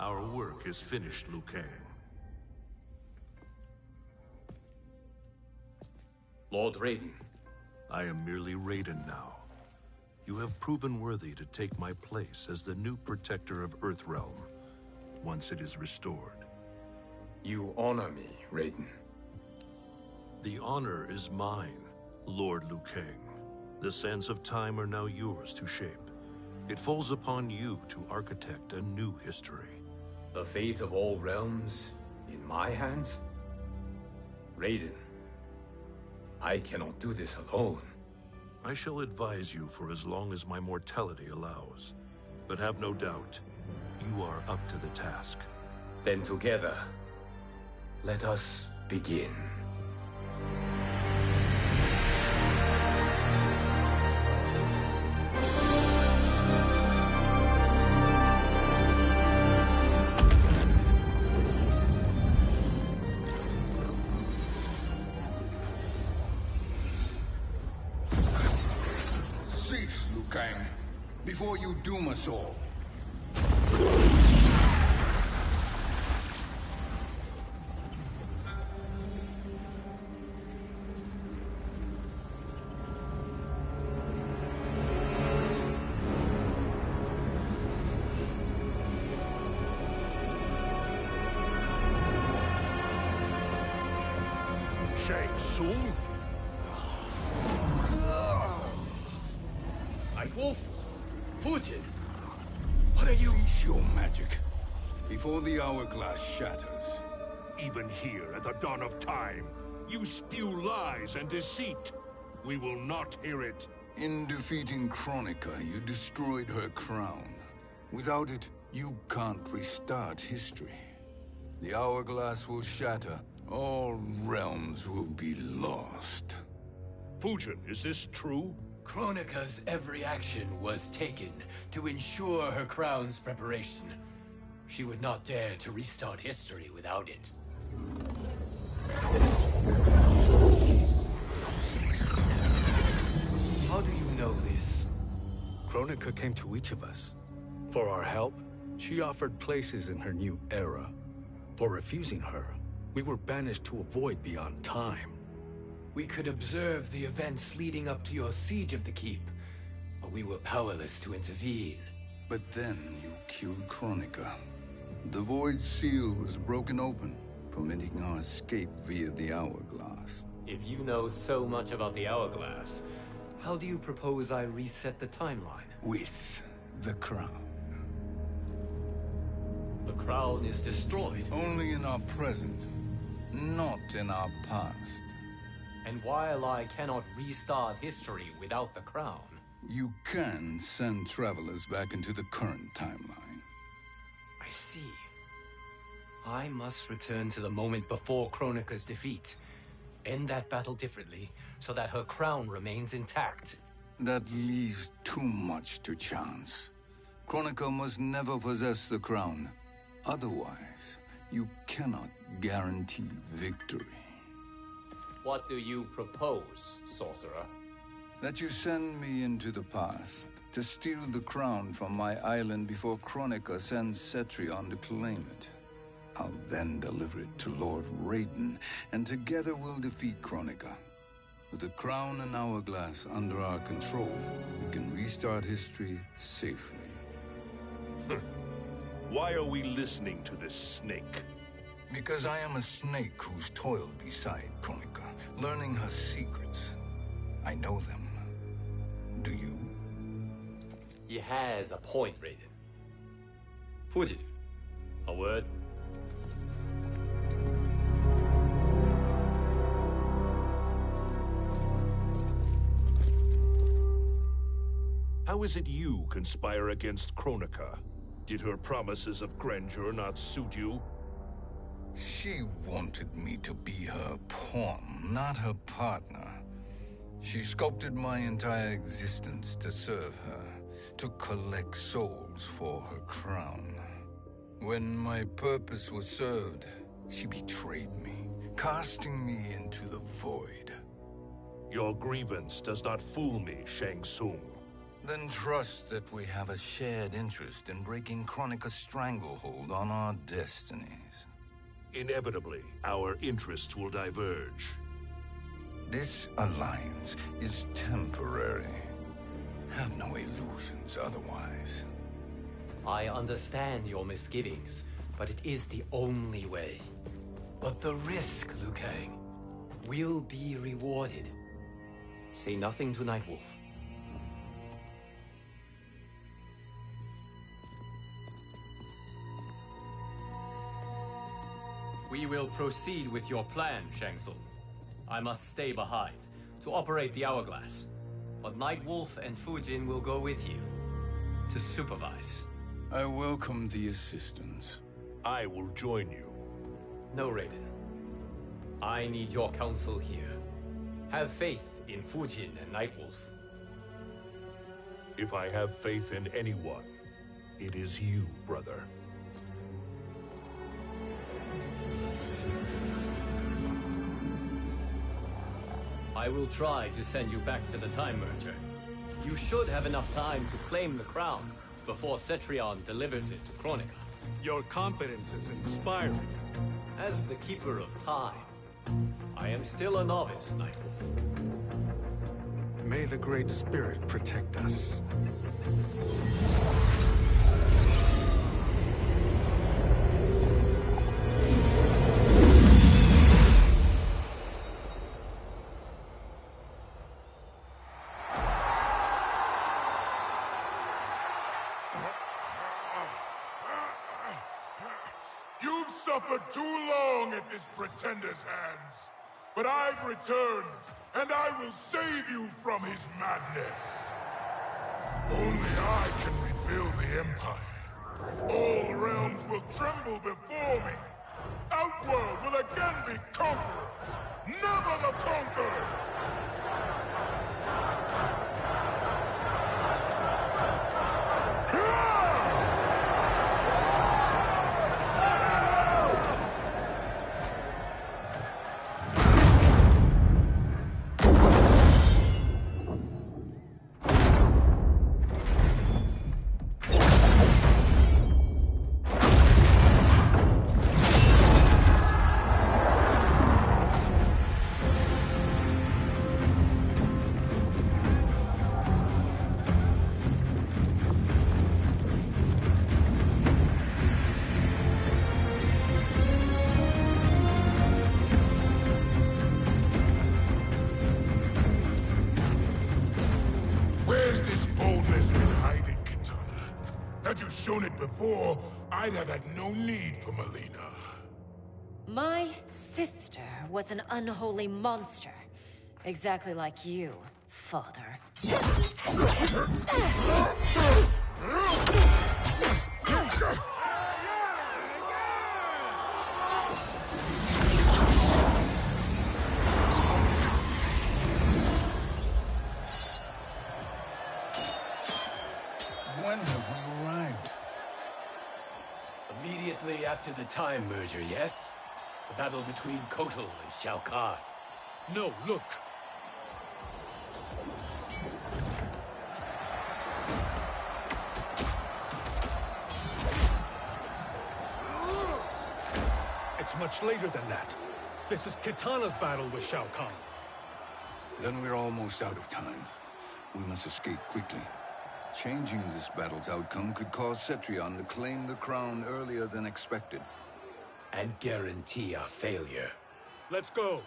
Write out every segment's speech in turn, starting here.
Our work is finished, Liu Kang. Lord Raiden. I am merely Raiden now. You have proven worthy to take my place as the new protector of Earthrealm, once it is restored. You honor me, Raiden. The honor is mine, Lord Liu Kang. The sands of time are now yours to shape. It falls upon you to architect a new history. The fate of all realms in my hands? Raiden, I cannot do this alone. I shall advise you for as long as my mortality allows. But have no doubt, you are up to the task. Then together, let us begin. Cease, Liu Kang, before you doom us all. Shang Tsung? Wolf, Fujin, what are you? Cease your magic, before the hourglass shatters. Even here at the dawn of time, you spew lies and deceit. We will not hear it. In defeating Kronika, you destroyed her crown. Without it, you can't restart history. The hourglass will shatter. All realms will be lost. Fujin, is this true? Kronika's every action was taken to ensure her crown's preparation. She would not dare to restart history without it. How do you know this? Kronika came to each of us. For our help, she offered places in her new era. For refusing her, we were banished to a void beyond time. We could observe the events leading up to your siege of the keep, but we were powerless to intervene. But then you killed Kronika. The void seal was broken open, permitting our escape via the hourglass. If you know so much about the hourglass, how do you propose I reset the timeline? With the crown. The crown is destroyed. Only in our present, not in our past. And while I cannot restart history without the crown... You can send travelers back into the current timeline. I see. I must return to the moment before Kronika's defeat. End that battle differently, so that her crown remains intact. That leaves too much to chance. Kronika must never possess the crown. Otherwise, you cannot guarantee victory. What do you propose, sorcerer? That you send me into the past to steal the crown from my island before Kronika sends Cetrion to claim it. I'll then deliver it to Lord Raiden, and together we'll defeat Kronika. With the crown and hourglass under our control, we can restart history safely. Why are we listening to this snake? Because I am a snake who's toiled beside Kronika, learning her secrets. I know them. Do you? He has a point, Raiden. Fujin, a word? How is it you conspire against Kronika? Did her promises of grandeur not suit you? She wanted me to be her pawn, not her partner. She sculpted my entire existence to serve her, to collect souls for her crown. When my purpose was served, she betrayed me, casting me into the void. Your grievance does not fool me, Shang Tsung. Then trust that we have a shared interest in breaking Kronika's stranglehold on our destinies. Inevitably, our interests will diverge. This alliance is temporary. Have no illusions otherwise. I understand your misgivings, but it is the only way. But the risk, Liu Kang, will be rewarded. Say nothing to Nightwolf. We will proceed with your plan, Shang Tsung. I must stay behind to operate the hourglass. But Nightwolf and Fujin will go with you to supervise. I welcome the assistance. I will join you. No, Raiden. I need your counsel here. Have faith in Fujin and Nightwolf. If I have faith in anyone, it is you, brother. I will try to send you back to the Time Merger. You should have enough time to claim the crown before Cetrion delivers it to Kronika. Your confidence is inspiring. As the Keeper of Time, I am still a novice, Nightwolf. May the Great Spirit protect us. You've suffered too long at this pretender's hands. But I've returned, and I will save you from his madness. Only I can rebuild the Empire. All realms will tremble before me. Outworld will again be conquerors, never the conquered! Had you shown it before, I'd have had no need for Melina. My sister was an unholy monster. Exactly like you, father. When have we arrived? Immediately after the Time Merger, yes? The battle between Kotal and Shao Kahn. No, look! It's much later than that. This is Kitana's battle with Shao Kahn. Then we're almost out of time. We must escape quickly. Changing this battle's outcome could cause Cetrion to claim the crown earlier than expected. And guarantee our failure. Let's go!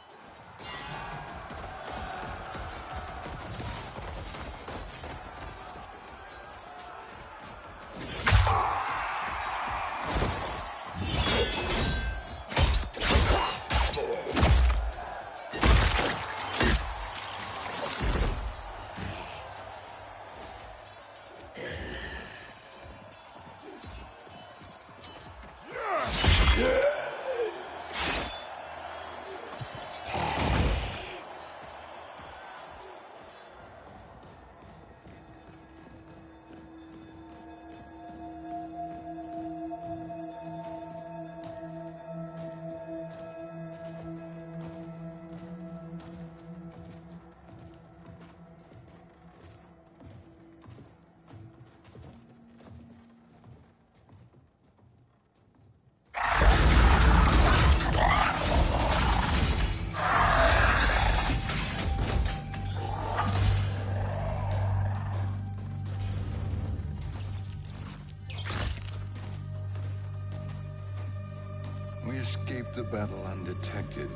we escaped the battle undetected.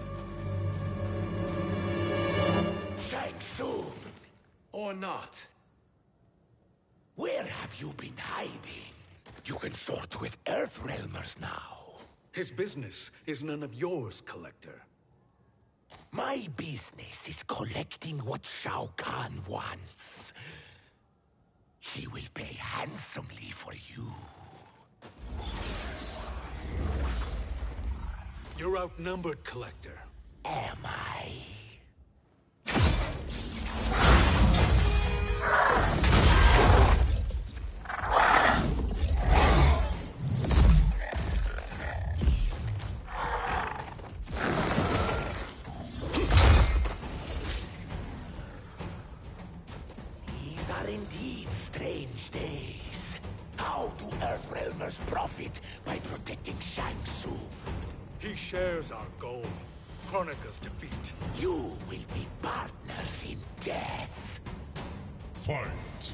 Shang Tsung! Or not. Where have you been hiding? You can sort with Earthrealmers now. His business is none of yours, Collector. My business is collecting what Shao Kahn wants. He will pay handsomely for you. You're outnumbered, Collector. Am I? These are indeed strange days. How do Earthrealmers profit by protecting Shang Tsung? He shares our goal. Kronika's defeat. You will be partners in death. Fight!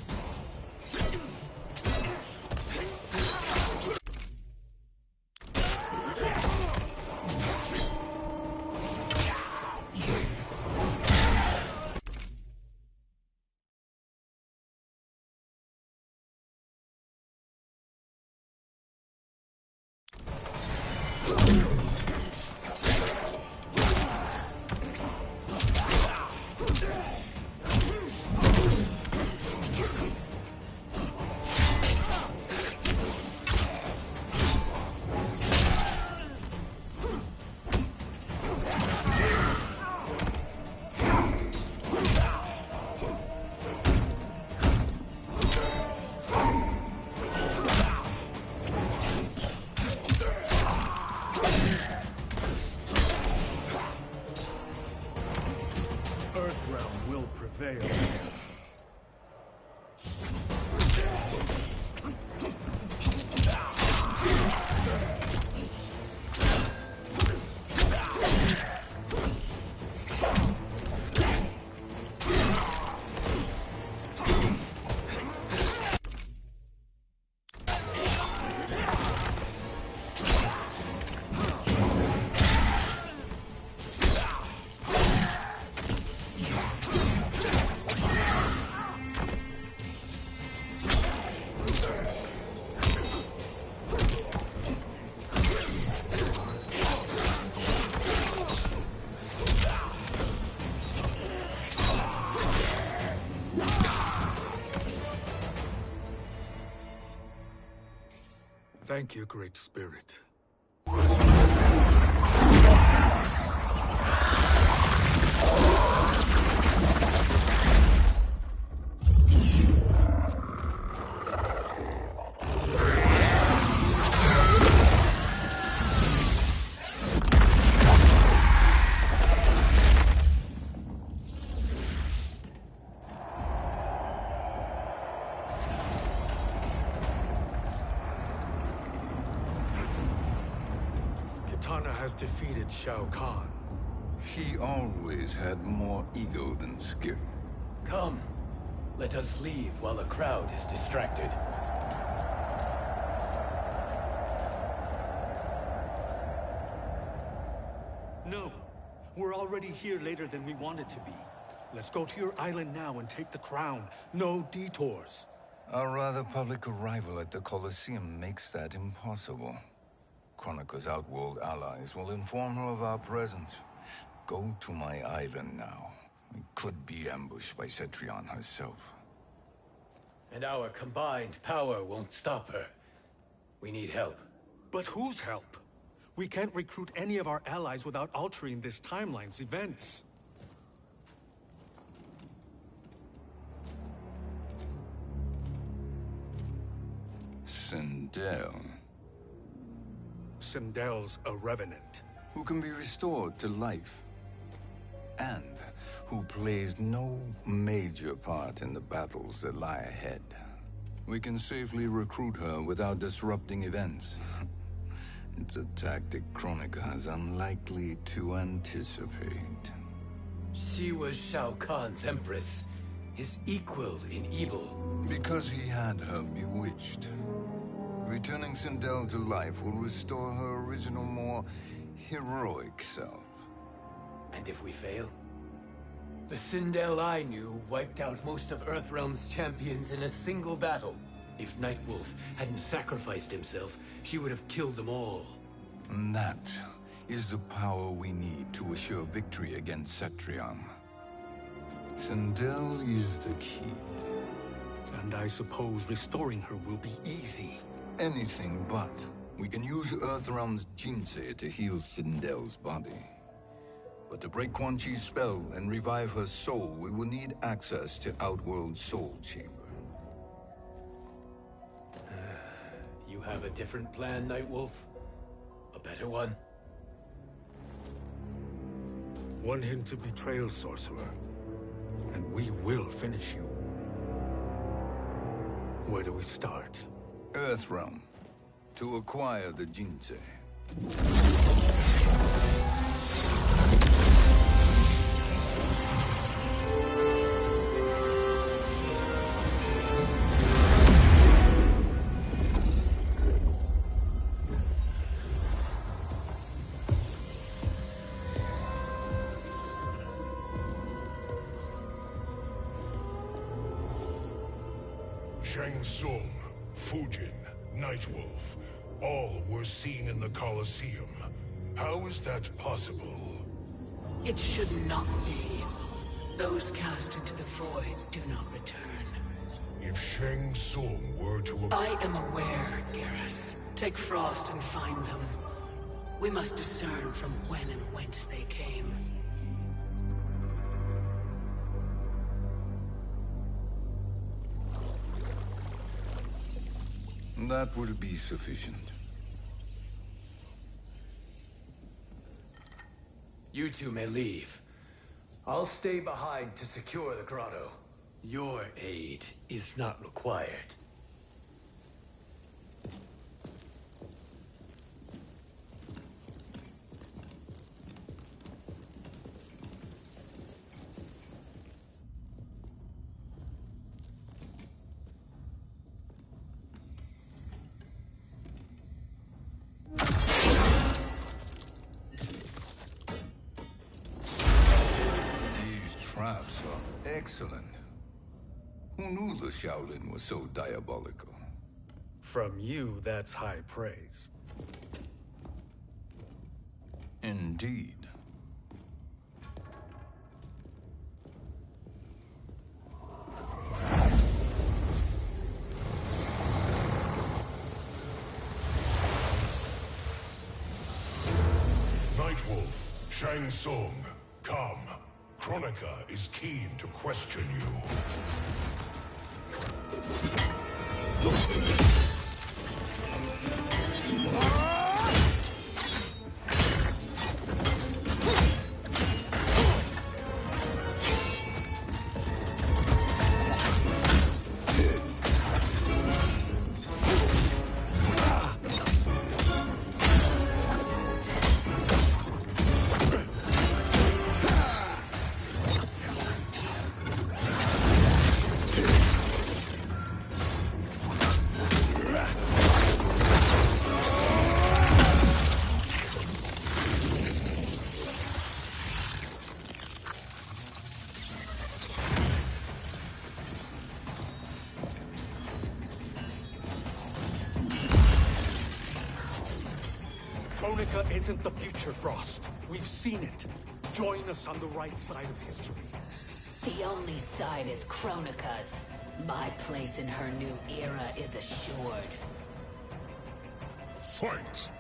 Earthrealm will prevail. Thank you, Great Spirit. Kitana has defeated Shao Kahn. He always had more ego than skill. Come, let us leave while the crowd is distracted. No, we're already here later than we wanted to be. Let's go to your island now and take the crown. No detours. Our rather public arrival at the Colosseum makes that impossible. Kronika's outworld allies will inform her of our presence. Go to my island now. We could be ambushed by Cetrion herself. And our combined power won't stop her. We need help. But whose help? We can't recruit any of our allies without altering this timeline's events. Sindel, Sindel's a revenant. who can be restored to life, and who plays no major part in the battles that lie ahead. We can safely recruit her without disrupting events. It's a tactic Kronika is unlikely to anticipate. She was Shao Kahn's empress, his equal in evil. Because he had her bewitched. Returning Sindel to life will restore her original, more heroic self. And if we fail? The Sindel I knew wiped out most of Earthrealm's champions in a single battle. If Nightwolf hadn't sacrificed himself, she would have killed them all. And that is the power we need to assure victory against Cetrion. Sindel is the key. And I suppose restoring her will be easy. Anything but. We can use Earthrealm's Jinsei to heal Sindel's body. But to break Quan Chi's spell and revive her soul, we will need access to Outworld's Soul Chamber. You have a different plan, Nightwolf? A better one? One hint to betrayal, Sorcerer, and we will finish you. Where do we start? Earthrealm. To acquire the Jinsei. Shang Tsung, Fujin, Nightwolf, all were seen in the Colosseum. How is that possible? It should not be. Those cast into the void do not return. If Shang Tsung were to... I am aware, Garrus. Take Frost and find them. We must discern from when and whence they came. That will be sufficient. You two may leave. I'll stay behind to secure the grotto. Your aid is not required. Traps are excellent. Who knew the Shaolin was so diabolical? From you, that's high praise. Indeed. Nightwolf, Shang Tsung, come. Kronika is keen to question you. Kronika isn't the future, Frost. We've seen it. Join us on the right side of history. The only side is Kronika's. My place in her new era is assured. Fight!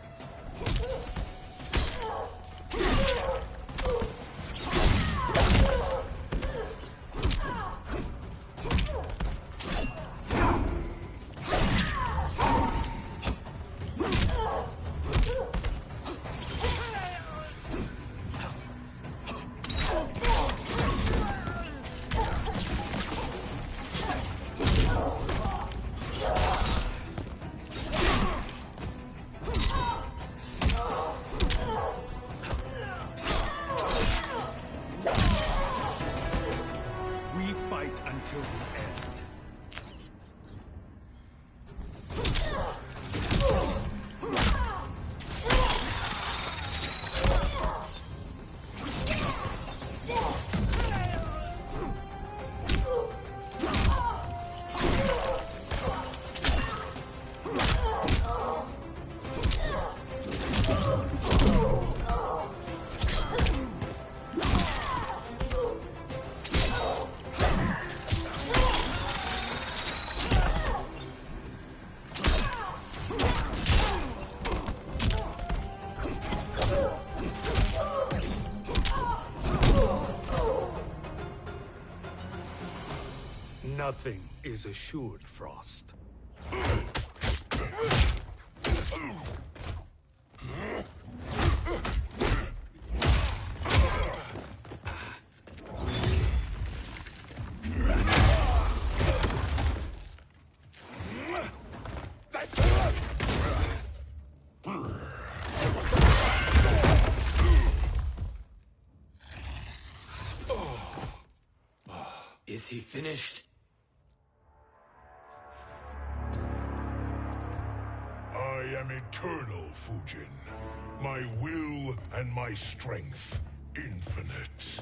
Nothing is assured, Frost. Is he finished? I am eternal, Fujin. My will and my strength, infinite.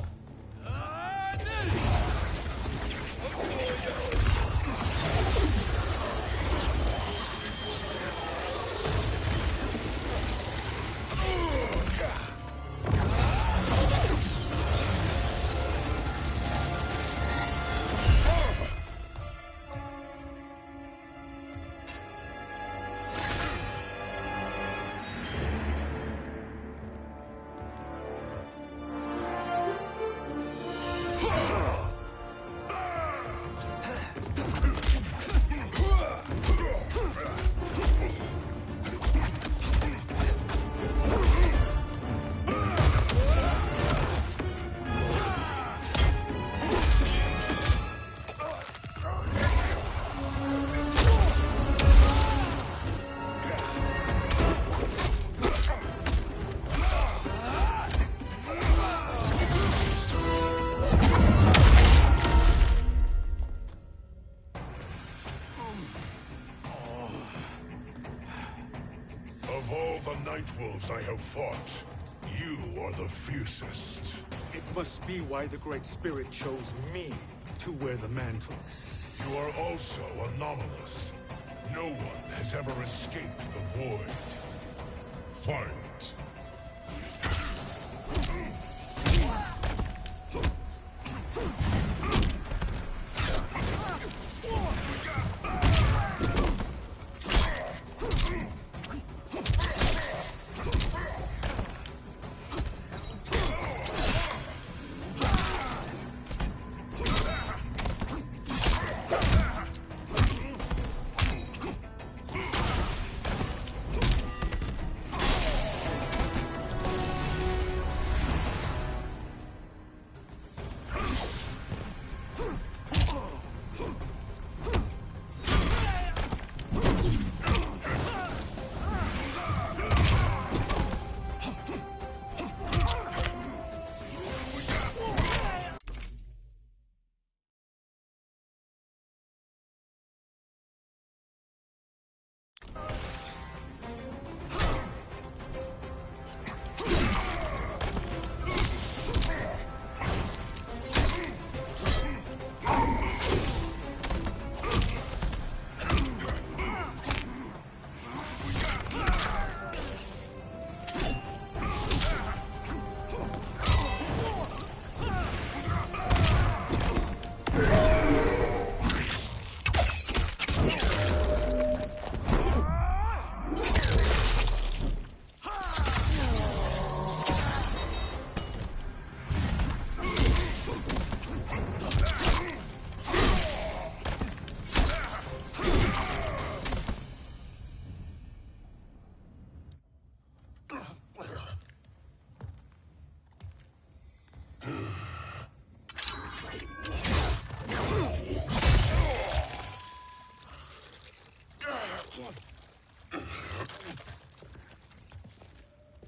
Of all the Nightwolves I have fought, you are the fiercest. It must be why the Great Spirit chose me to wear the mantle. You are also anomalous. No one has ever escaped the void. Fight!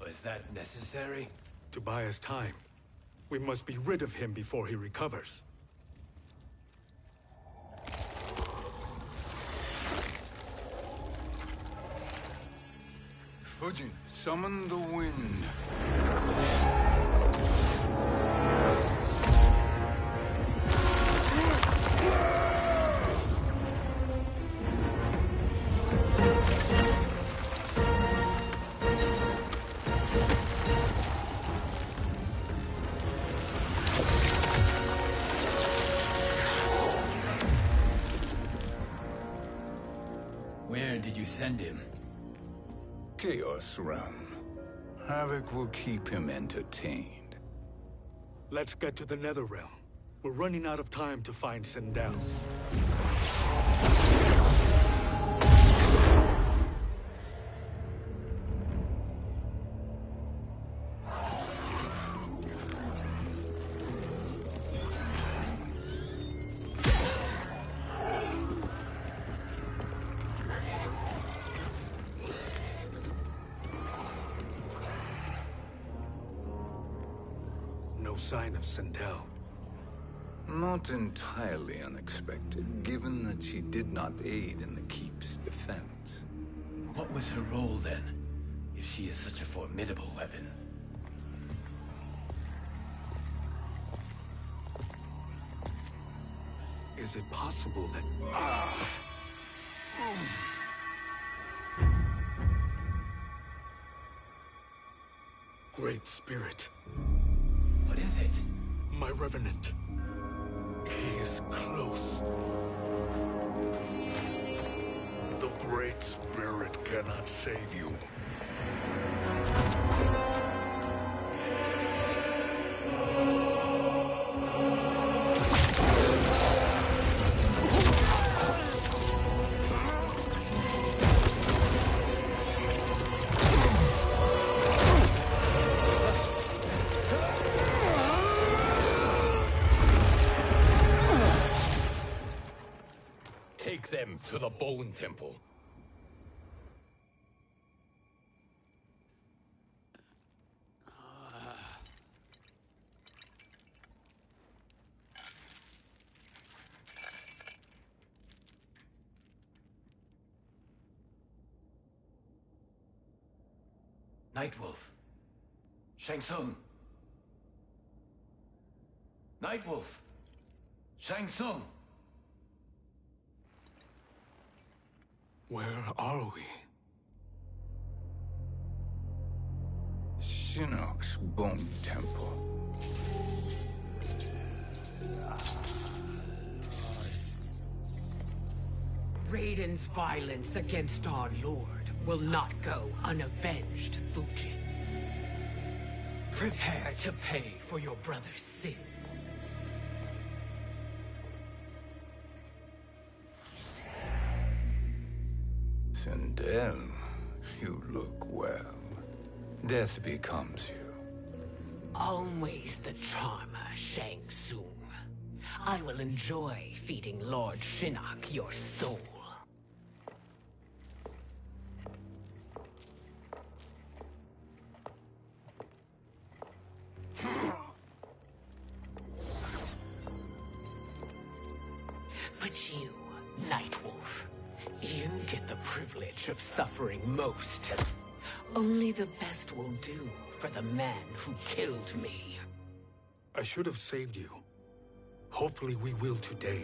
Was that necessary? To buy us time. We must be rid of him before he recovers. Fujin, summon the wind. Where did you send him? Chaos Realm. Havoc will keep him entertained. Let's get to the Netherrealm. We're running out of time to find Sindel. No sign of Sindel. Not entirely unexpected, given that she did not aid in the Keep's defense. What was her role then, if she is such a formidable weapon? Is it possible that... Great Spirit. What is it? My Revenant. He is close. The Great Spirit cannot save you. Take them to the Bone Temple. Nightwolf. Shang Tsung. Nightwolf. Shang Tsung. Where are we? Shinnok's Bone Temple. Raiden's violence against our Lord will not go unavenged, Fujin. Prepare to pay for your brother's sins. Sindel, you look well. Death becomes you. Always the charmer, Shang Tsung. I will enjoy feeding Lord Shinnok your soul. But you, Nightwolf, you get the privilege of suffering most. Only the best will do for the man who killed me. I should have saved you. Hopefully we will today.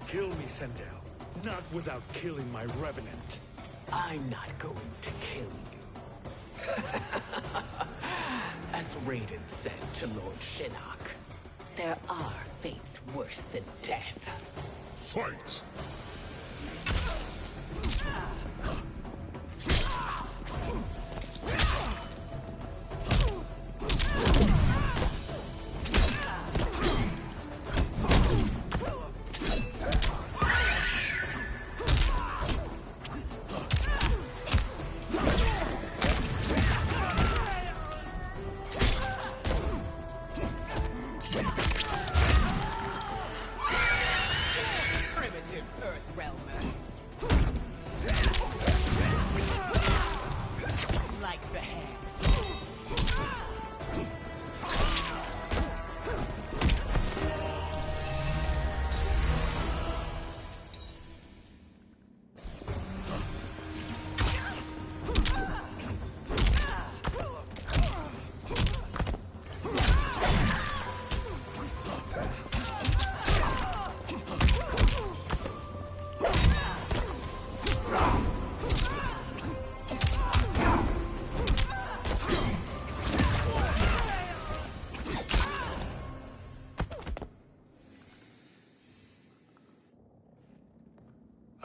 Kill me, Sindel. Not without killing my Revenant. I'm not going to kill you. As Raiden said to Lord Shinnok, there are fates worse than death. Fight! Primitive Earth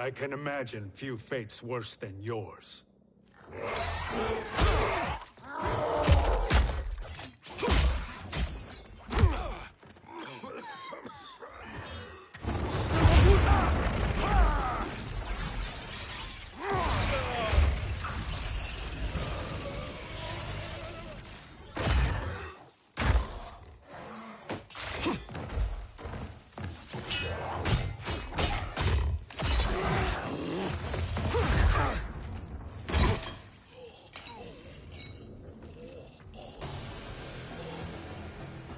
I can imagine few fates worse than yours.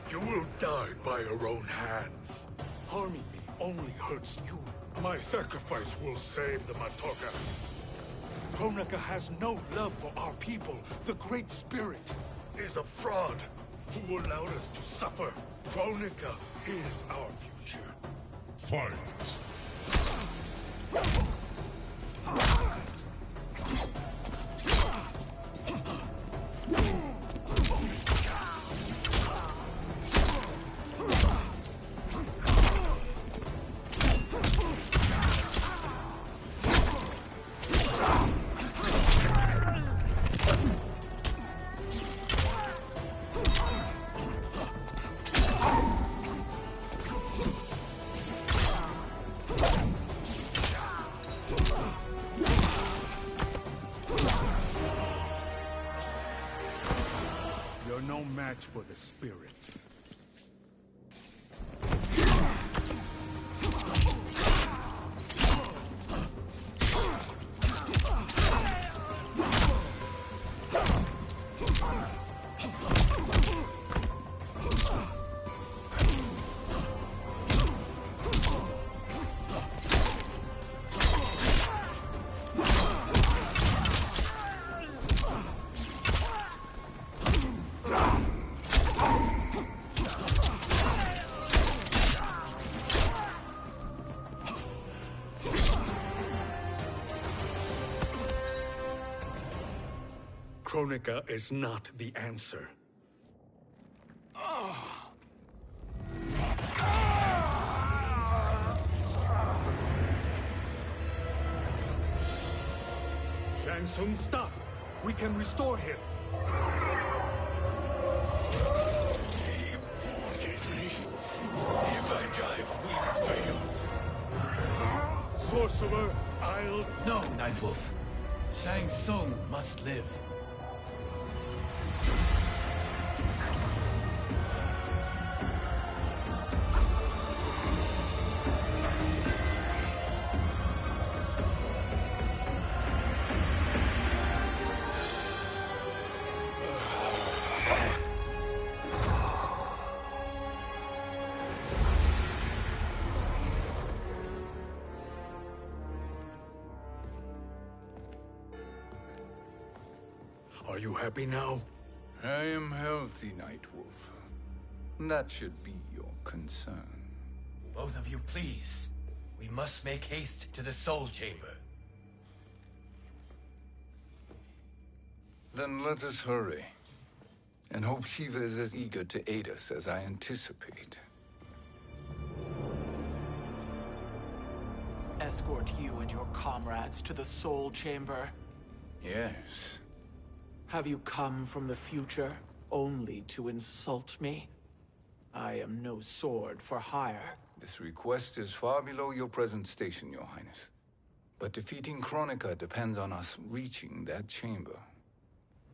You will die by your own hands. Harming me only hurts you. My sacrifice will save the Matoka. Kronika has no love for our people. The Great Spirit is a fraud who allowed us to suffer. Kronika is our future. Fight! You're no match for the spirits. Kronika is not the answer. Shang Tsung, stop! We can restore him! If I die, we fail. Sorcerer, I'll... No, Nightwolf. Shang Tsung must live. Are you happy now? I am healthy, Nightwolf. That should be your concern. Both of you, please. We must make haste to the Soul Chamber. Then let us hurry. And hope Shiva is as eager to aid us as I anticipate. Escort you and your comrades to the Soul Chamber. Yes. Have you come from the future only to insult me? I am no sword for hire. This request is far below your present station, Your Highness. But defeating Kronika depends on us reaching that chamber.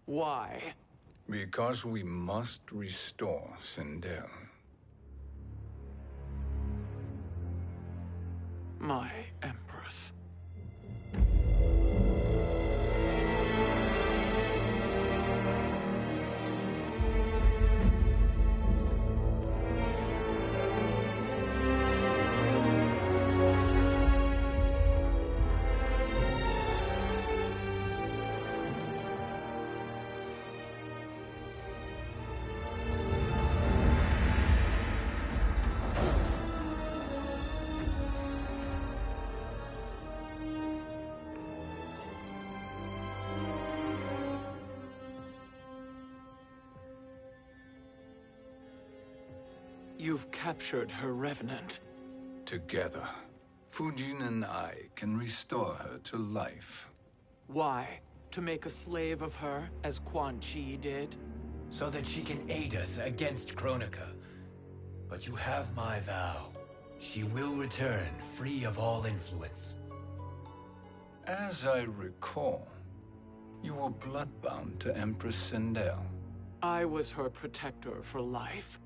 Why? Because we must restore Sindel. My Empress. You've captured her revenant. Together. Fujin and I can restore her to life. Why? To make a slave of her, as Quan Chi did? So that she can aid us against Kronika. But you have my vow. She will return free of all influence. As I recall, you were bloodbound to Empress Sindel. I was her protector for life.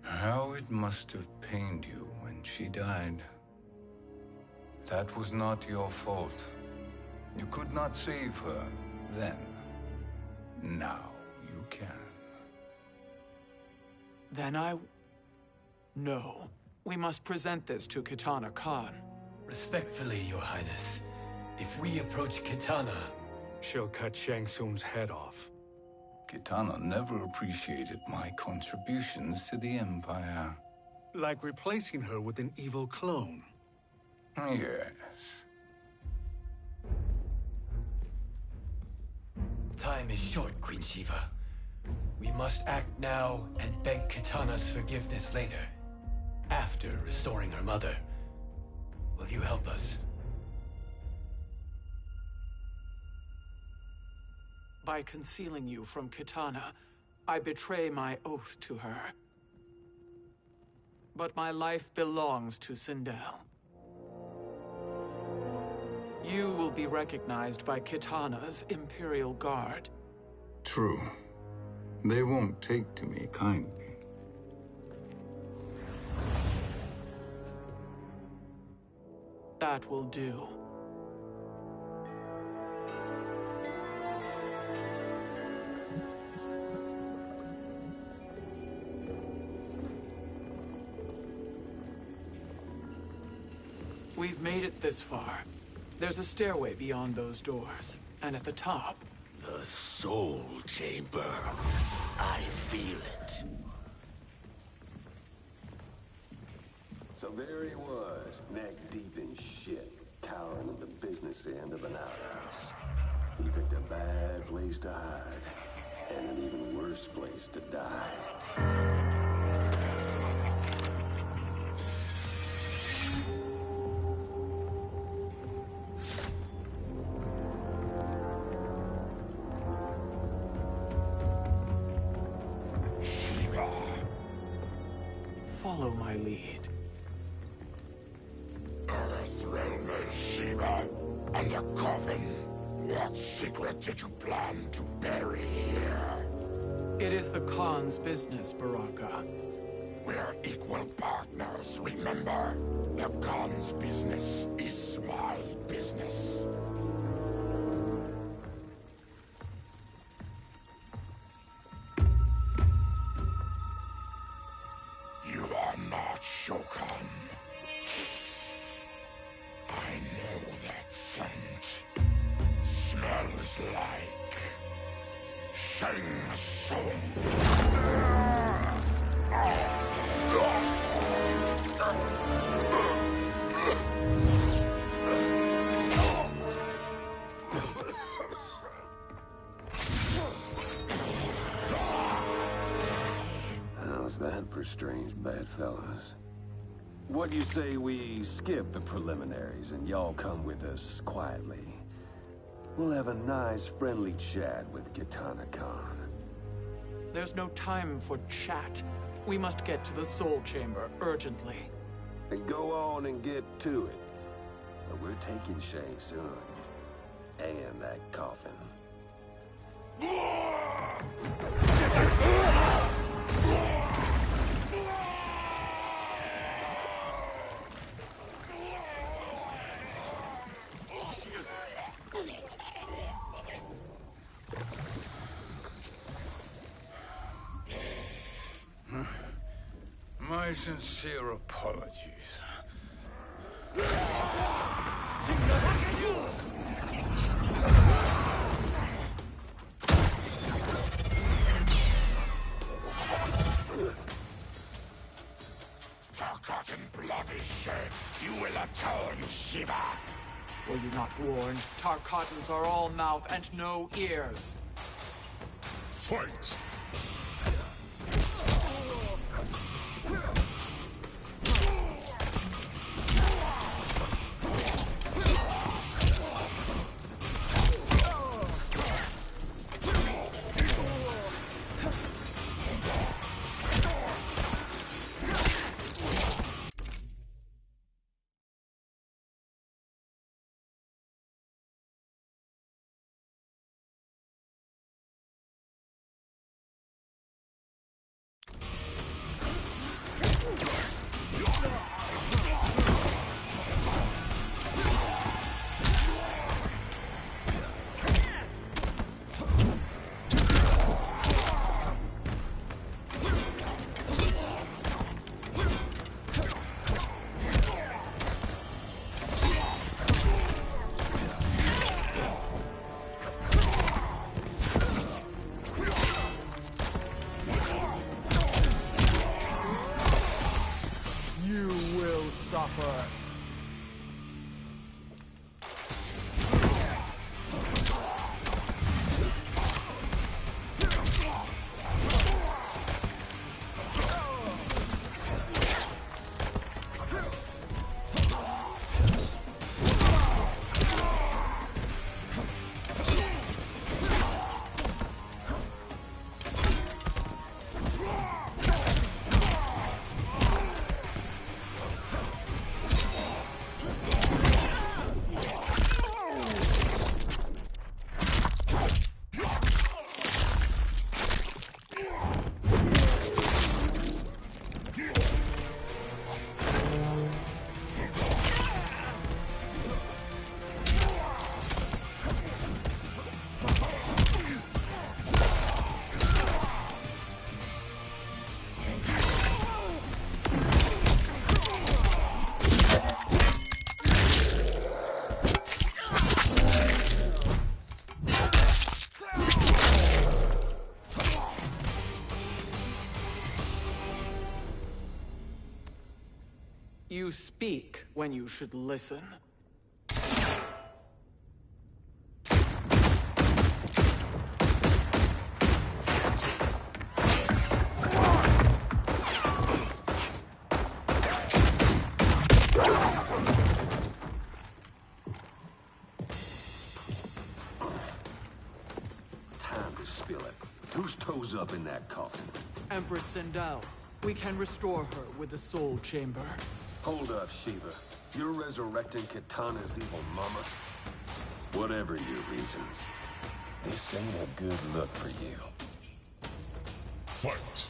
How it must have pained you when she died. That was not your fault. You could not save her then. Now you can. Then No. We must present this to Kitana Khan. Respectfully, Your Highness, if we approach Kitana... She'll cut Shang Tsung's head off. Kitana never appreciated my contributions to the Empire. Like replacing her with an evil clone. Yes. Time is short, Queen Shiva. We must act now and beg Kitana's forgiveness later. After restoring her mother. Will you help us? By concealing you from Kitana, I betray my oath to her. But my life belongs to Sindel. You will be recognized by Kitana's Imperial Guard. True. They won't take to me kindly. That will do. We've made it this far. There's a stairway beyond those doors, and at the top... The Soul Chamber. I feel it. So there he was, neck deep in shit, cowering at the business end of an outhouse. He picked a bad place to hide, and an even worse place to die. Follow my lead. Earthrealmer Shiva, and a coffin. What secret did you plan to bury here? It is the Khan's business, Baraka. We're equal partners, remember? The Khan's business is my business. You are not Shokan. I know that scent. Smells like Shang Tsung. How's that for strange bedfellows? What do you say we skip the preliminaries and y'all come with us quietly? We'll have a nice, friendly chat with Kitana Khan. There's no time for chat. We must get to the Soul Chamber urgently. Then go on and get to it. But we're taking Shang Tsung. And that coffin. My sincere apologies. Tarkat and blood is shed. You will atone, Shiva. Were you not warned? Tarkatans are all mouth and no ears. Fight! speak when you should listen. Time to spill it. Whose toes up in that coffin? Empress Sindel. We can restore her with the Soul Chamber. Hold up, Shiva. You're resurrecting Kitana's evil mama? Whatever your reasons, this ain't a good look for you. Fight!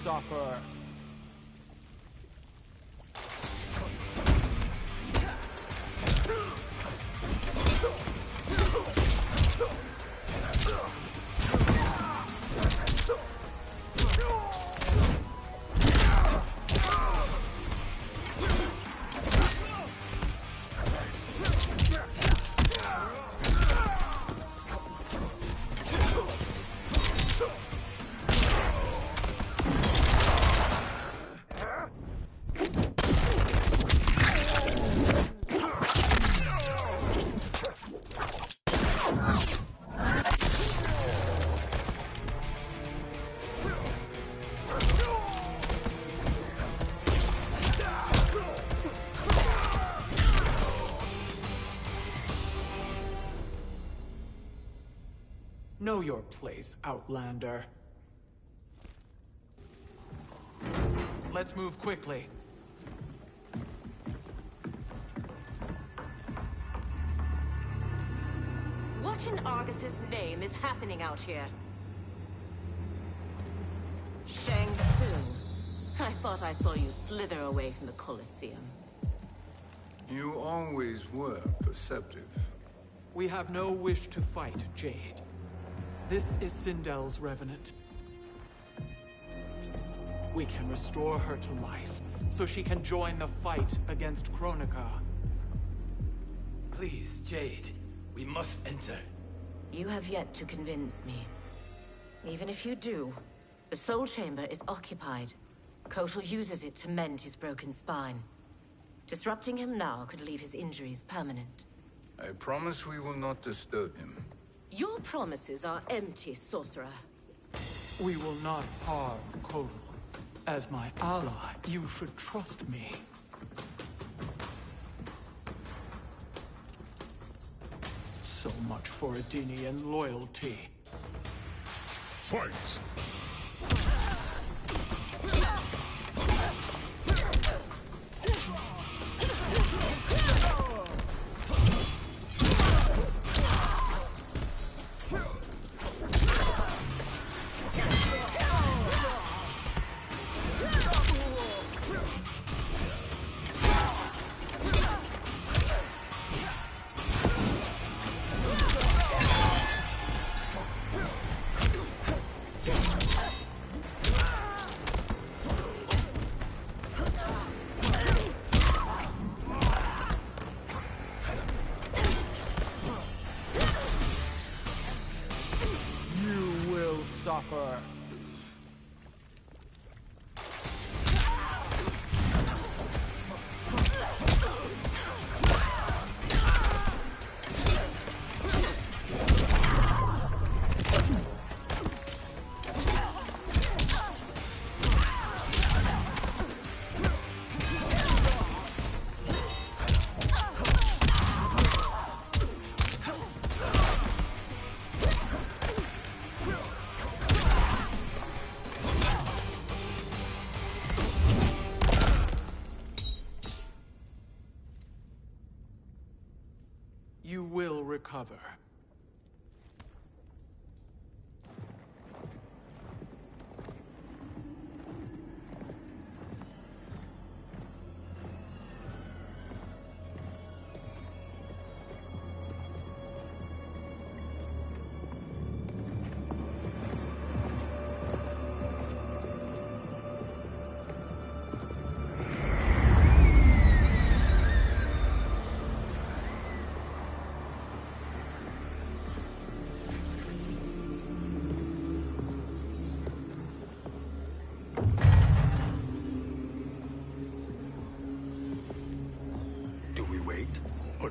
Suffer. Know your place, Outlander. Let's move quickly. What in Argus's name is happening out here? Shang Tsung. I thought I saw you slither away from the Colosseum. You always were perceptive. We have no wish to fight, Jade. This is Sindel's Revenant. We can restore her to life, so she can join the fight against Kronika. Please, Jade. We must enter. You have yet to convince me. Even if you do, the Soul Chamber is occupied. Kotal uses it to mend his broken spine. Disrupting him now could leave his injuries permanent. I promise we will not disturb him. Your promises are empty, sorcerer. We will not harm Kotal. As my ally, you should trust me. So much for Adenian loyalty. Fight! Suffer.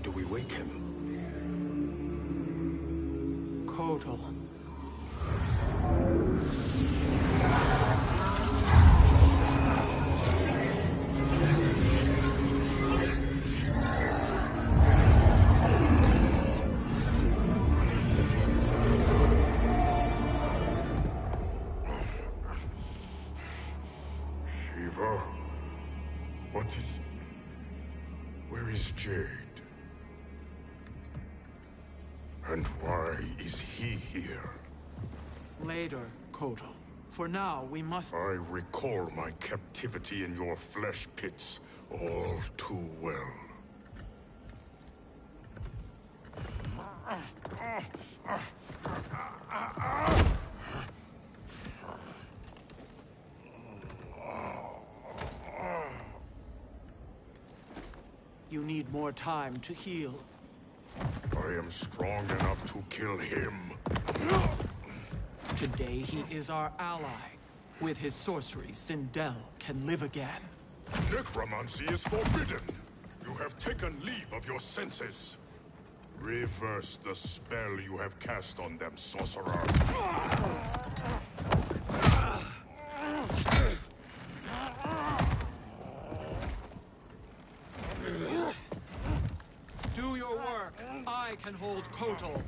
do we wake him? Kotal. Shiva? What is... Where is Jade? And why is he here? Later, Kotal. For now, we must... I recall my captivity in your flesh pits all too well. You need more time to heal. I am strong enough to kill him. Today he is our ally. With his sorcery, Sindel can live again. Necromancy is forbidden. You have taken leave of your senses. Reverse the spell you have cast on them, sorcerer. Do your work. I can hold Kotal.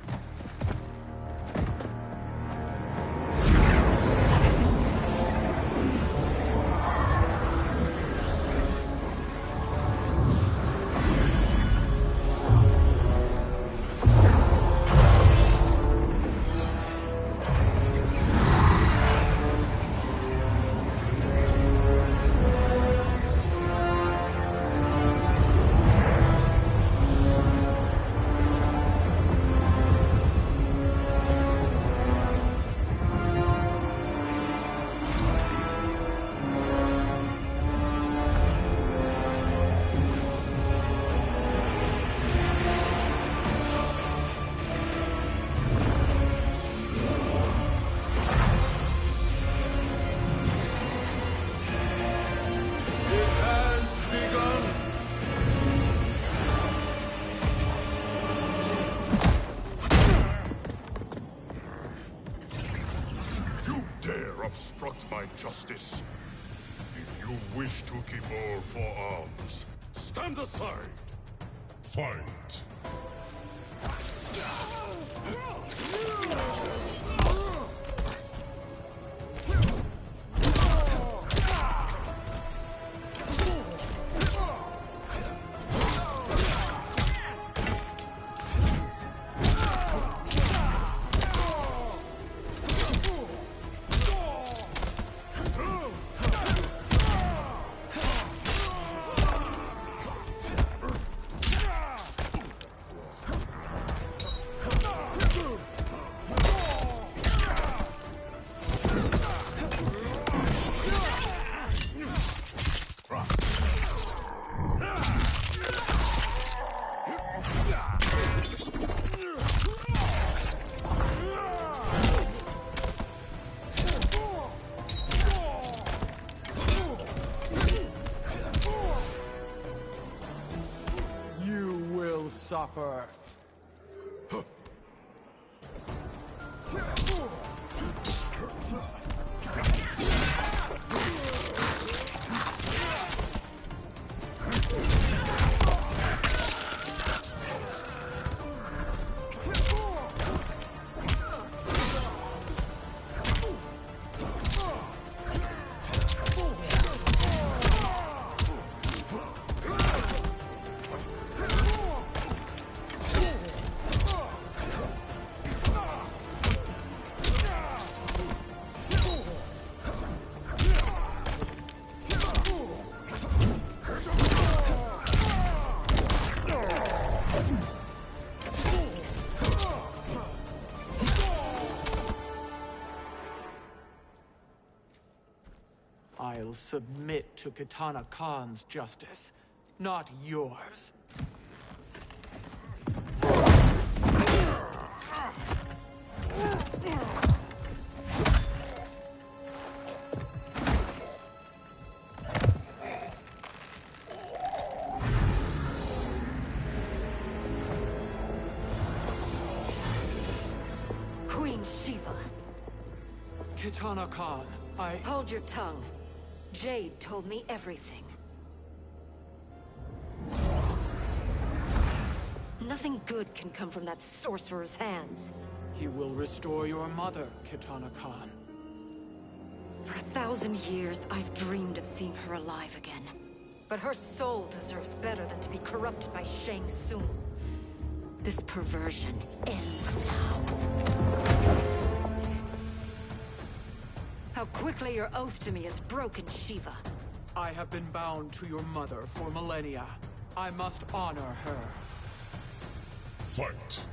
Obstruct my justice. If you wish to keep all four arms, stand aside. Fight. Suffer. I'll submit to Kitana Khan's justice, not yours. Shiva. Kitana Khan, Hold your tongue. Jade told me everything. Nothing good can come from that sorcerer's hands. He will restore your mother, Kitana Khan. For 1,000 years, I've dreamed of seeing her alive again. But her soul deserves better than to be corrupted by Shang Tsung. This perversion ends now. How quickly your oath to me has broken, Shiva. I have been bound to your mother for millennia. I must honor her. Fight.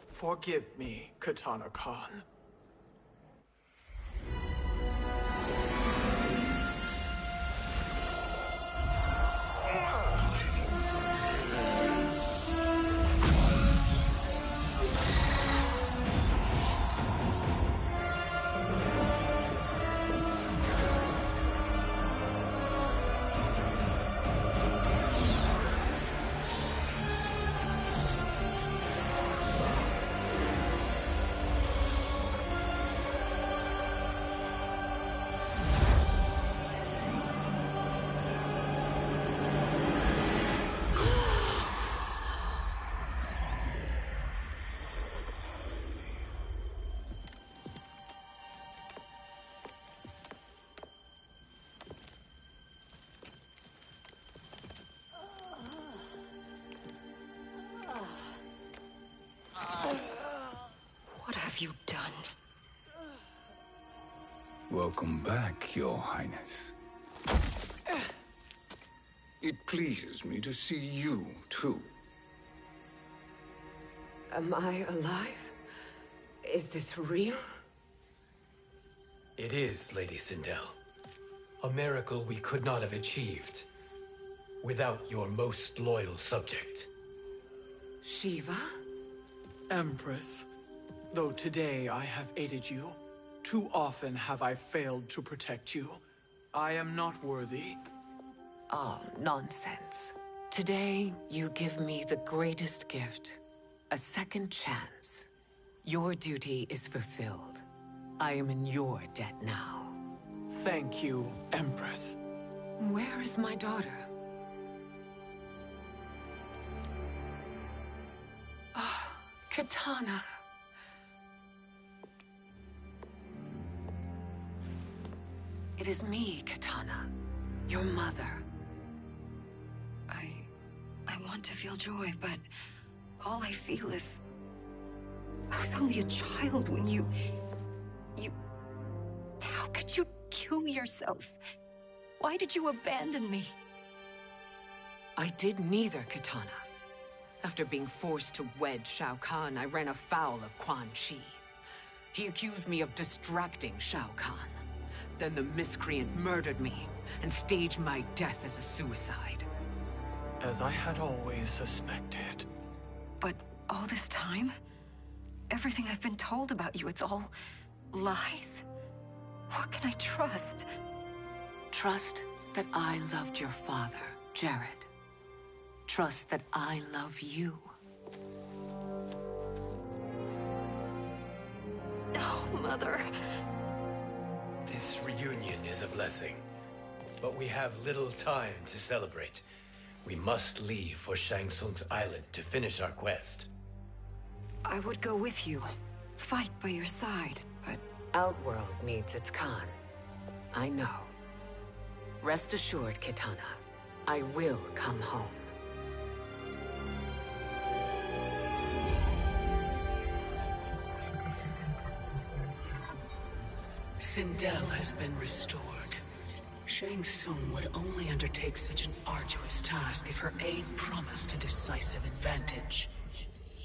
Forgive me, Kitana Khan. What have you done? Welcome back, Your Highness. It pleases me to see you, too. Am I alive? Is this real? It is, Lady Sindel. A miracle we could not have achieved without your most loyal subject. Shiva? Empress, though today I have aided you, too often have I failed to protect you. I am not worthy. Oh, nonsense. Today, you give me the greatest gift. A second chance. Your duty is fulfilled. I am in your debt now. Thank you, Empress. Where is my daughter? Ah, Kitana. It is me, Kitana. Your mother. I want to feel joy, but all I feel is... I was only a child when you... How could you kill yourself? Why did you abandon me? I did neither, Kitana. After being forced to wed Shao Kahn, I ran afoul of Quan Chi. He accused me of distracting Shao Kahn. Then the miscreant murdered me and staged my death as a suicide. As I had always suspected. But all this time? Everything I've been told about you, it's all lies? What can I trust? Trust that I loved your father, Jared. Trust that I love you. No, Mother. This reunion is a blessing, but we have little time to celebrate. We must leave for Shang Tsung's island to finish our quest. I would go with you, fight by your side, but... Outworld needs its Khan. I know. Rest assured, Kitana, I will come home. Sindel has been restored. Shang Tsung would only undertake such an arduous task if her aid promised a decisive advantage.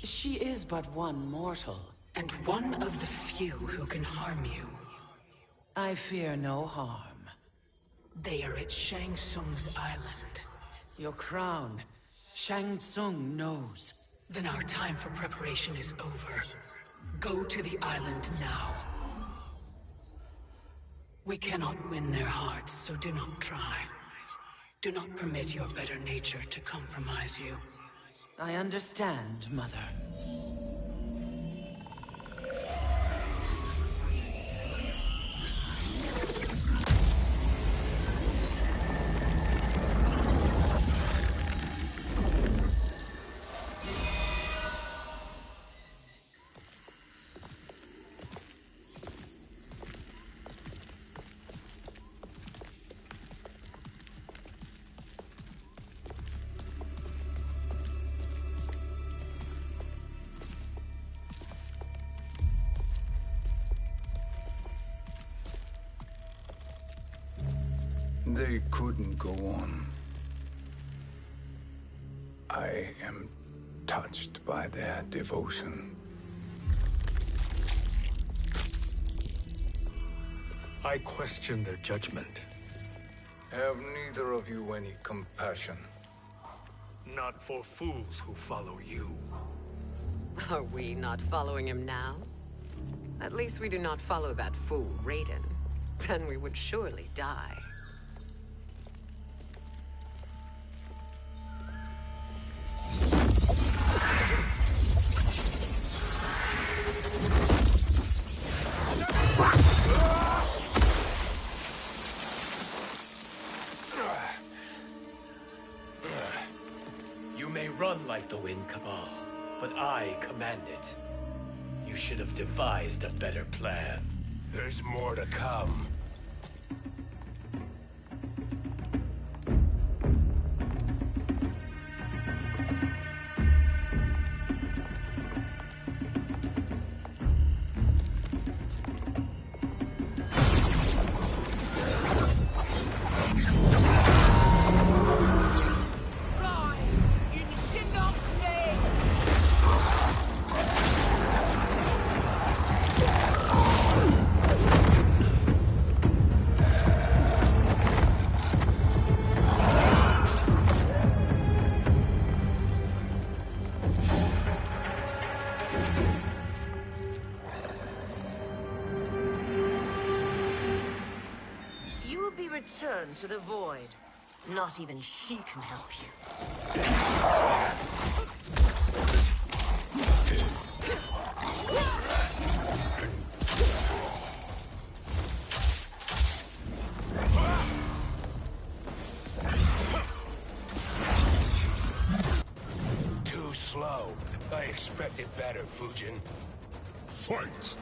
She is but one mortal. And one of the few who can harm you. I fear no harm. They are at Shang Tsung's island. Your crown. Shang Tsung knows. Then our time for preparation is over. Go to the island now. We cannot win their hearts, so do not try. Do not permit your better nature to compromise you. I understand, Mother. They couldn't go on. I am touched by their devotion. I question their judgment. Have neither of you any compassion? Not for fools who follow you. Are we not following him now? At least we do not follow that fool, Raiden. Then we would surely die. You may run like the wind, Cabal, but I command it. You should have devised a better plan. There's more to come. Return to the void. Not even she can help you. Too slow. I expected better, Fujin. Fight!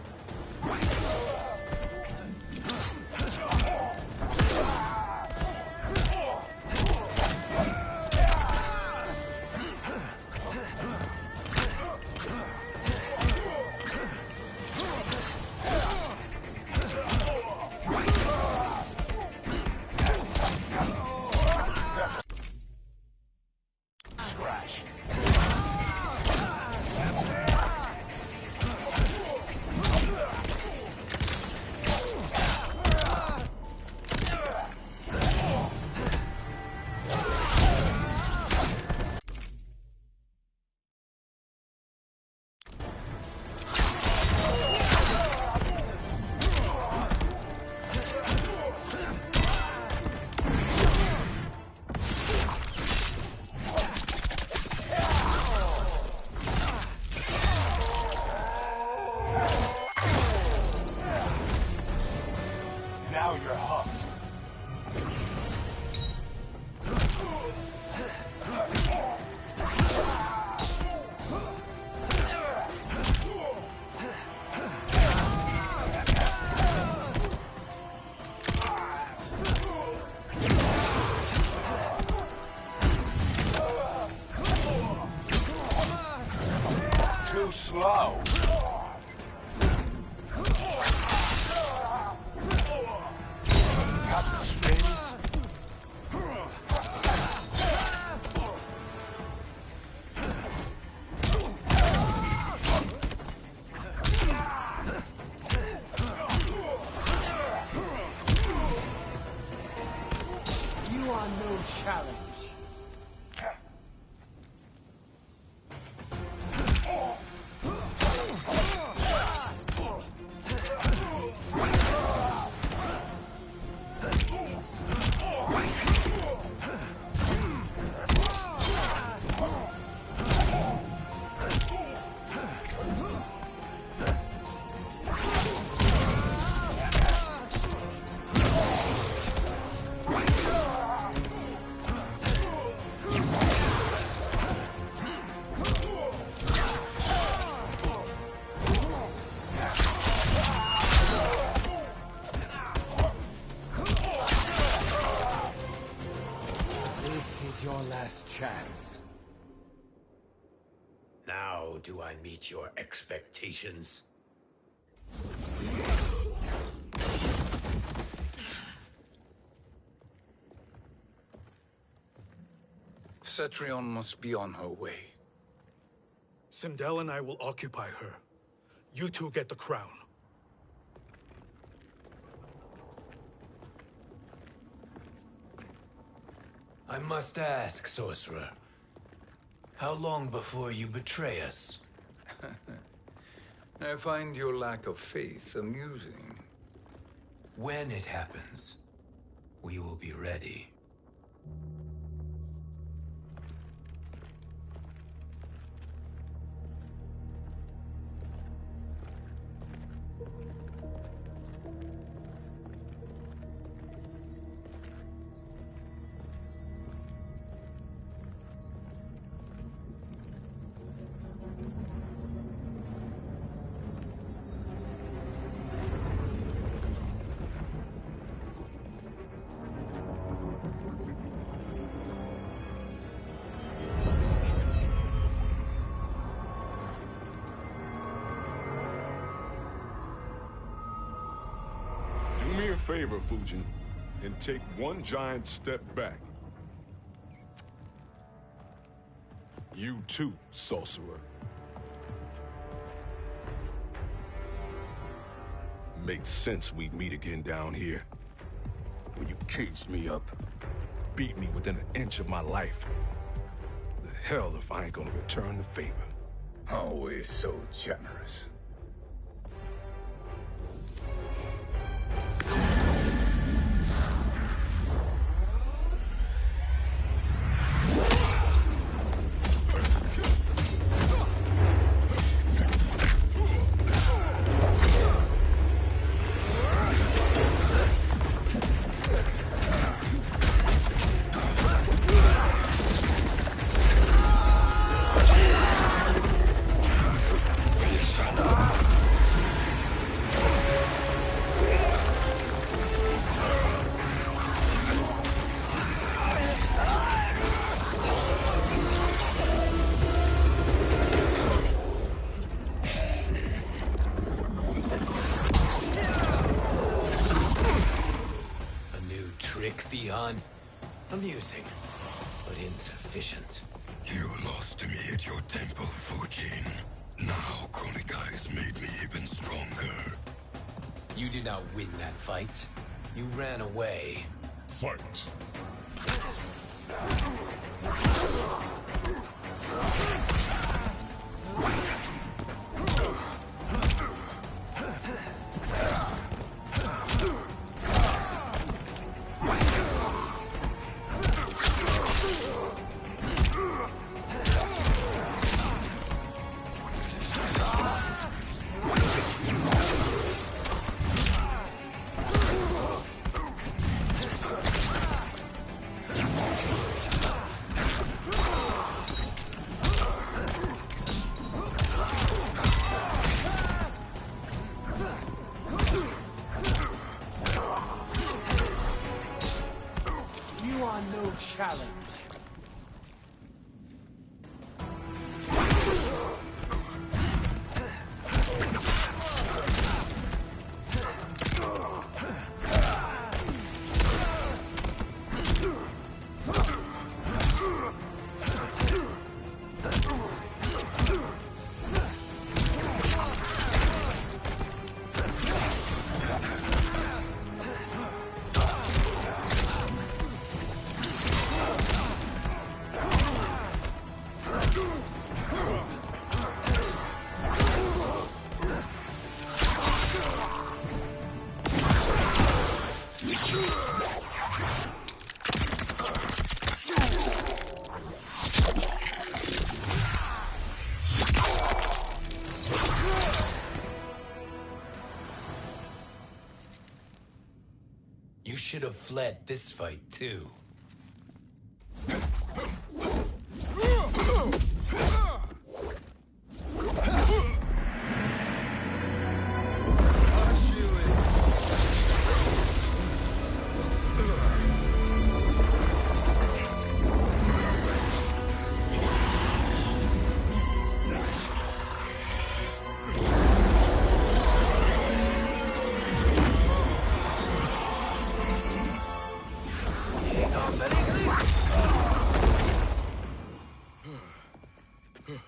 slow. Got the spins? You are no challenge. Your last chance. Now do I meet your expectations? Cetrion must be on her way. Sindel and I will occupy her. You two get the crown. I must ask, sorcerer. How long before you betray us? I find your lack of faith amusing. When it happens, we will be ready. Do me a favor, Fujin, and take one giant step back. You too, sorcerer. Makes sense we'd meet again down here. When you caged me up, beat me within an inch of my life. The hell if I ain't gonna return the favor. Always so generous. Beyond amusing, but insufficient. You lost to me at your temple, Fujin. Now Kronika has made me even stronger. You did not win that fight. You ran away. Fight! Challenge. should have fled this fight, too.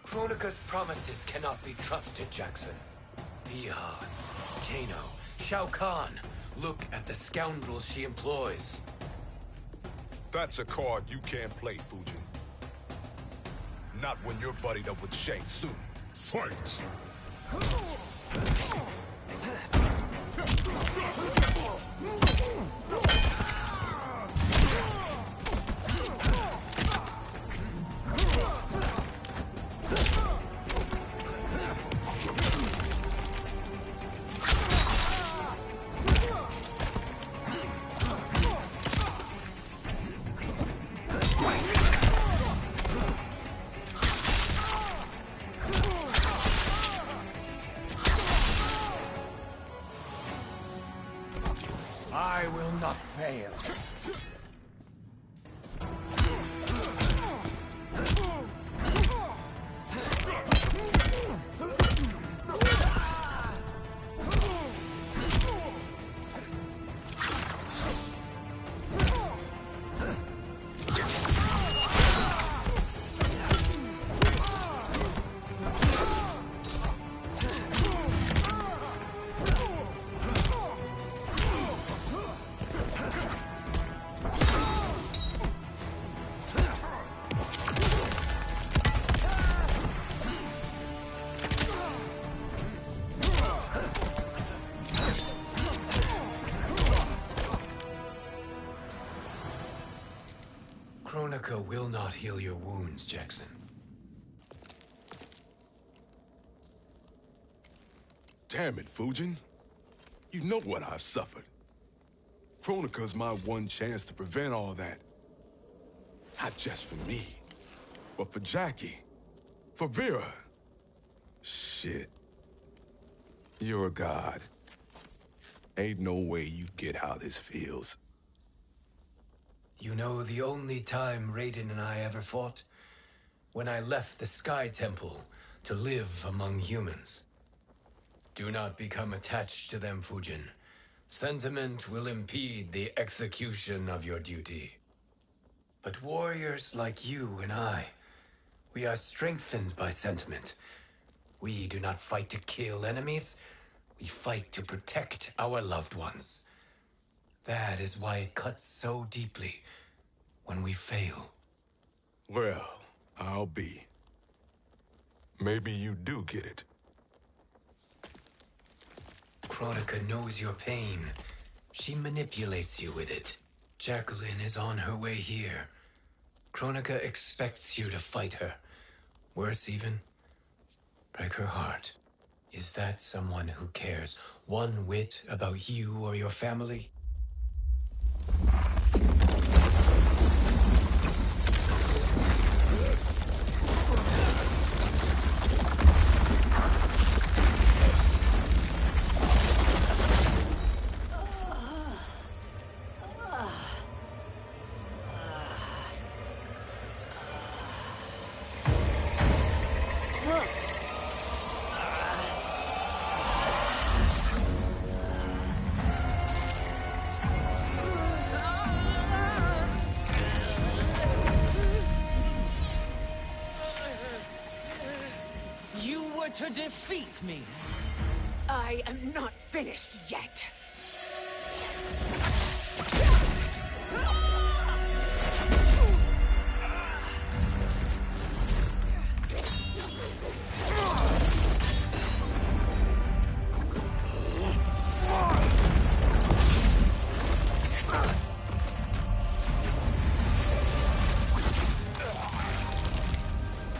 Kronika's promises cannot be trusted, Jackson. Bihan, Kano, Shao Kahn. Look at the scoundrels she employs. That's a card you can't play, Fujin. Not when you're buddied up with Shang Tsung. Fight! I will not fail. Kronika will not heal your wounds, Jackson. Damn it, Fujin. You know what I've suffered. Kronika's my one chance to prevent all that. Not just for me, but for Jackie, for Vera. Shit. You're a god. Ain't no way you get how this feels. You know the only time Raiden and I ever fought? When I left the Sky Temple to live among humans. Do not become attached to them, Fujin. Sentiment will impede the execution of your duty. But warriors like you and I, we are strengthened by sentiment. We do not fight to kill enemies. We fight to protect our loved ones. That is why it cuts so deeply when we fail. Well, I'll be. Maybe you do get it. Kronika knows your pain. She manipulates you with it. Jacqueline is on her way here. Kronika expects you to fight her. Worse even, break her heart. Is that someone who cares one whit about you or your family? To defeat me. I am not finished yet.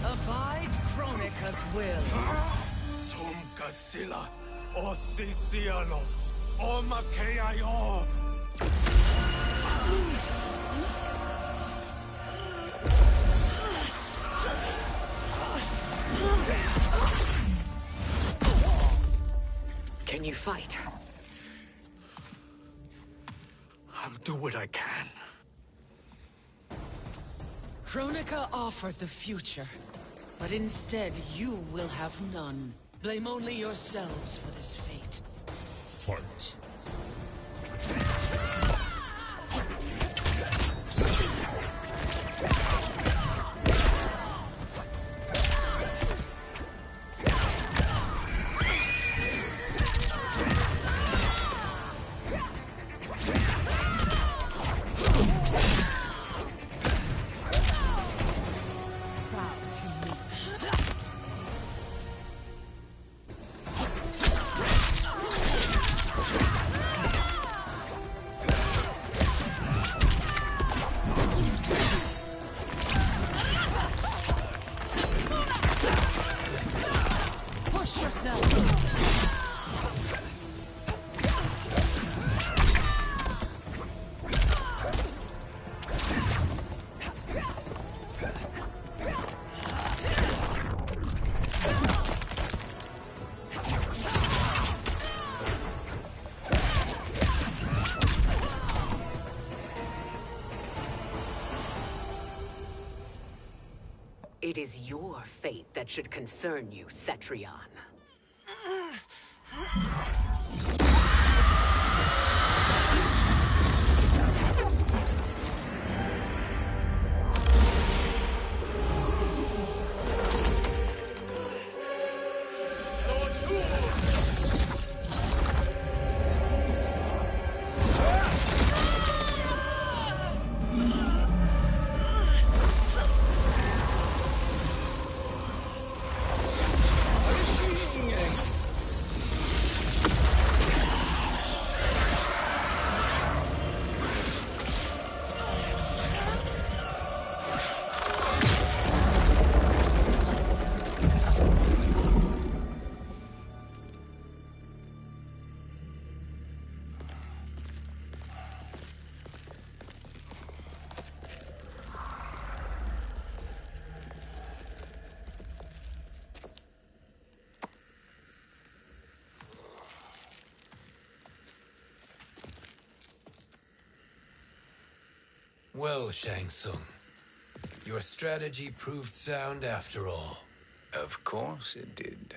Abide Kronika's will. Sila, o Siciano, o Makeayo. Can you fight? I'll do what I can. Kronika offered the future, but instead you will have none. Blame only yourselves for this fate. Fight. It is your fate that should concern you, Cetrion. Well, Shang Tsung, your strategy proved sound after all. Of course it did.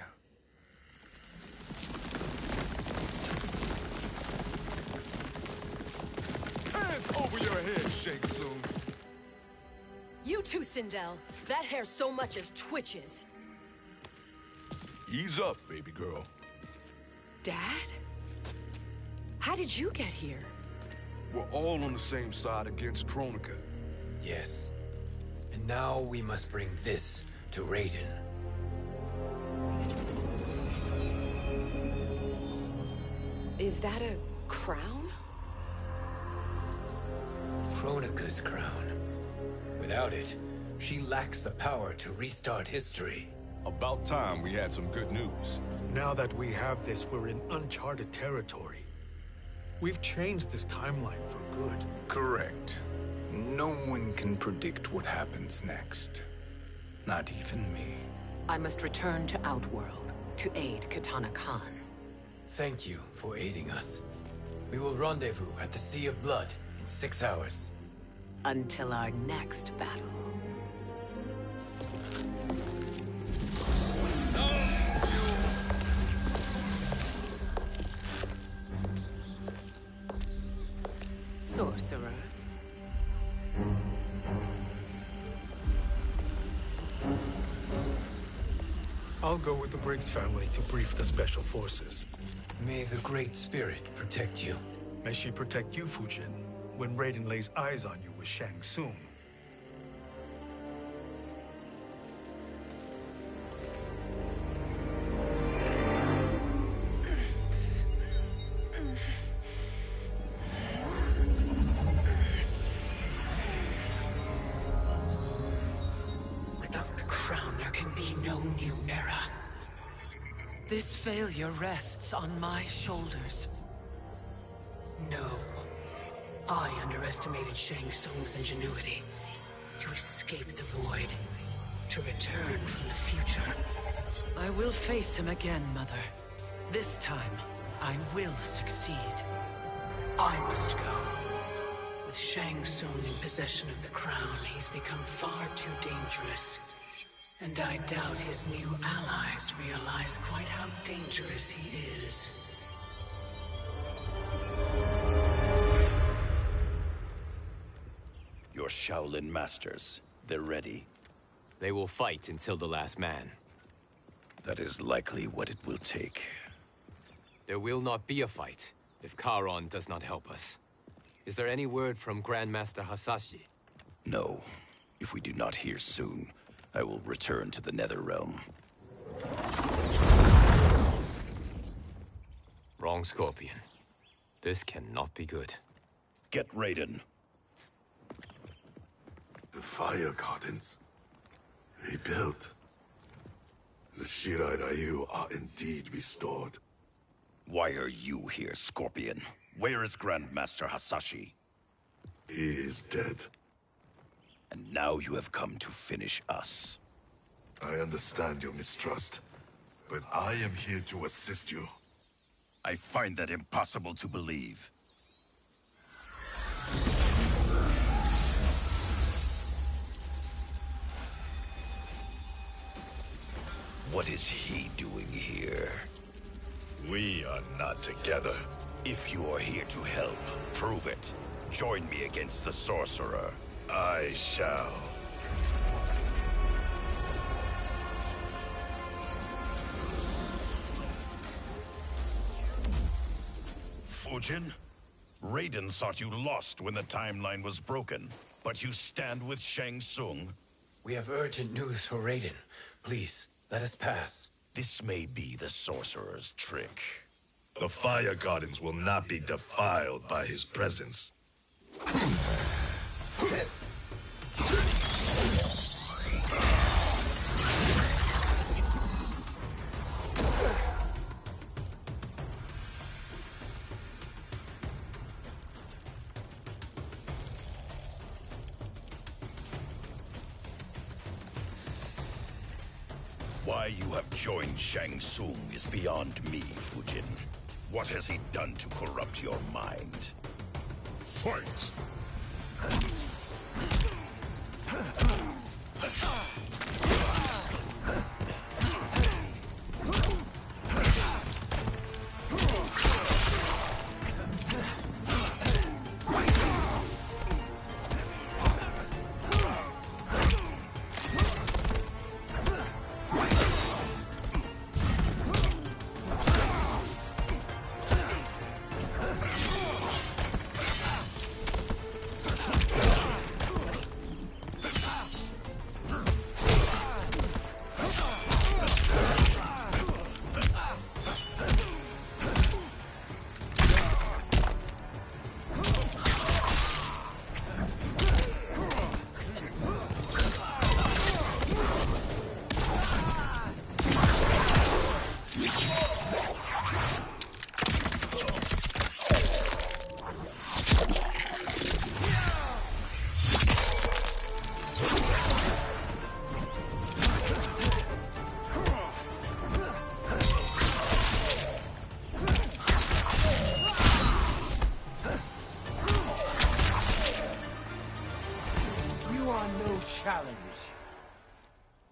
Hands over your head, Shang Tsung. You too, Sindel. That hair so much as twitches. Ease up, baby girl. Dad? How did you get here? We're all on the same side against Kronika. Yes. And now we must bring this to Raiden. Is that a crown? Kronika's crown. Without it, she lacks the power to restart history. About time we had some good news. Now that we have this, we're in uncharted territory. We've changed this timeline for good. Correct. No one can predict what happens next. Not even me. I must return to Outworld to aid Kitana Khan. Thank you for aiding us. We will rendezvous at the Sea of Blood in 6 hours. Until our next battle. Sorcerer. I'll go with the Briggs family to brief the Special Forces. May the Great Spirit protect you. May she protect you, Fujin, when Raiden lays eyes on you with Shang Tsung. This failure rests on my shoulders. No, I underestimated Shang Tsung's ingenuity. To escape the void. To return from the future. I will face him again, Mother. This time, I will succeed. I must go. With Shang Tsung in possession of the crown, he's become far too dangerous. And I doubt his new allies realize quite how dangerous he is. Your Shaolin masters, they're ready. They will fight until the last man. That is likely what it will take. There will not be a fight if Charon does not help us. Is there any word from Grandmaster Hasashi? No. If we do not hear soon, I will return to the Netherrealm. Wrong, Scorpion. This cannot be good. Get Raiden. The fire gardens rebuilt. The Shirai Ryu are indeed restored. Why are you here, Scorpion? Where is Grandmaster Hasashi? He is dead. And now you have come to finish us. I understand your mistrust, but I am here to assist you. I find that impossible to believe. What is he doing here? We are not together. If you are here to help, prove it. Join me against the sorcerer. I shall. Fujin? Raiden thought you lost when the timeline was broken, but you stand with Shang Tsung. We have urgent news for Raiden. Please, let us pass. This may be the sorcerer's trick. The fire gardens will not be defiled by his presence. Why you have joined Shang Tsung is beyond me, Fujin. What has he done to corrupt your mind? Fight! Challenge.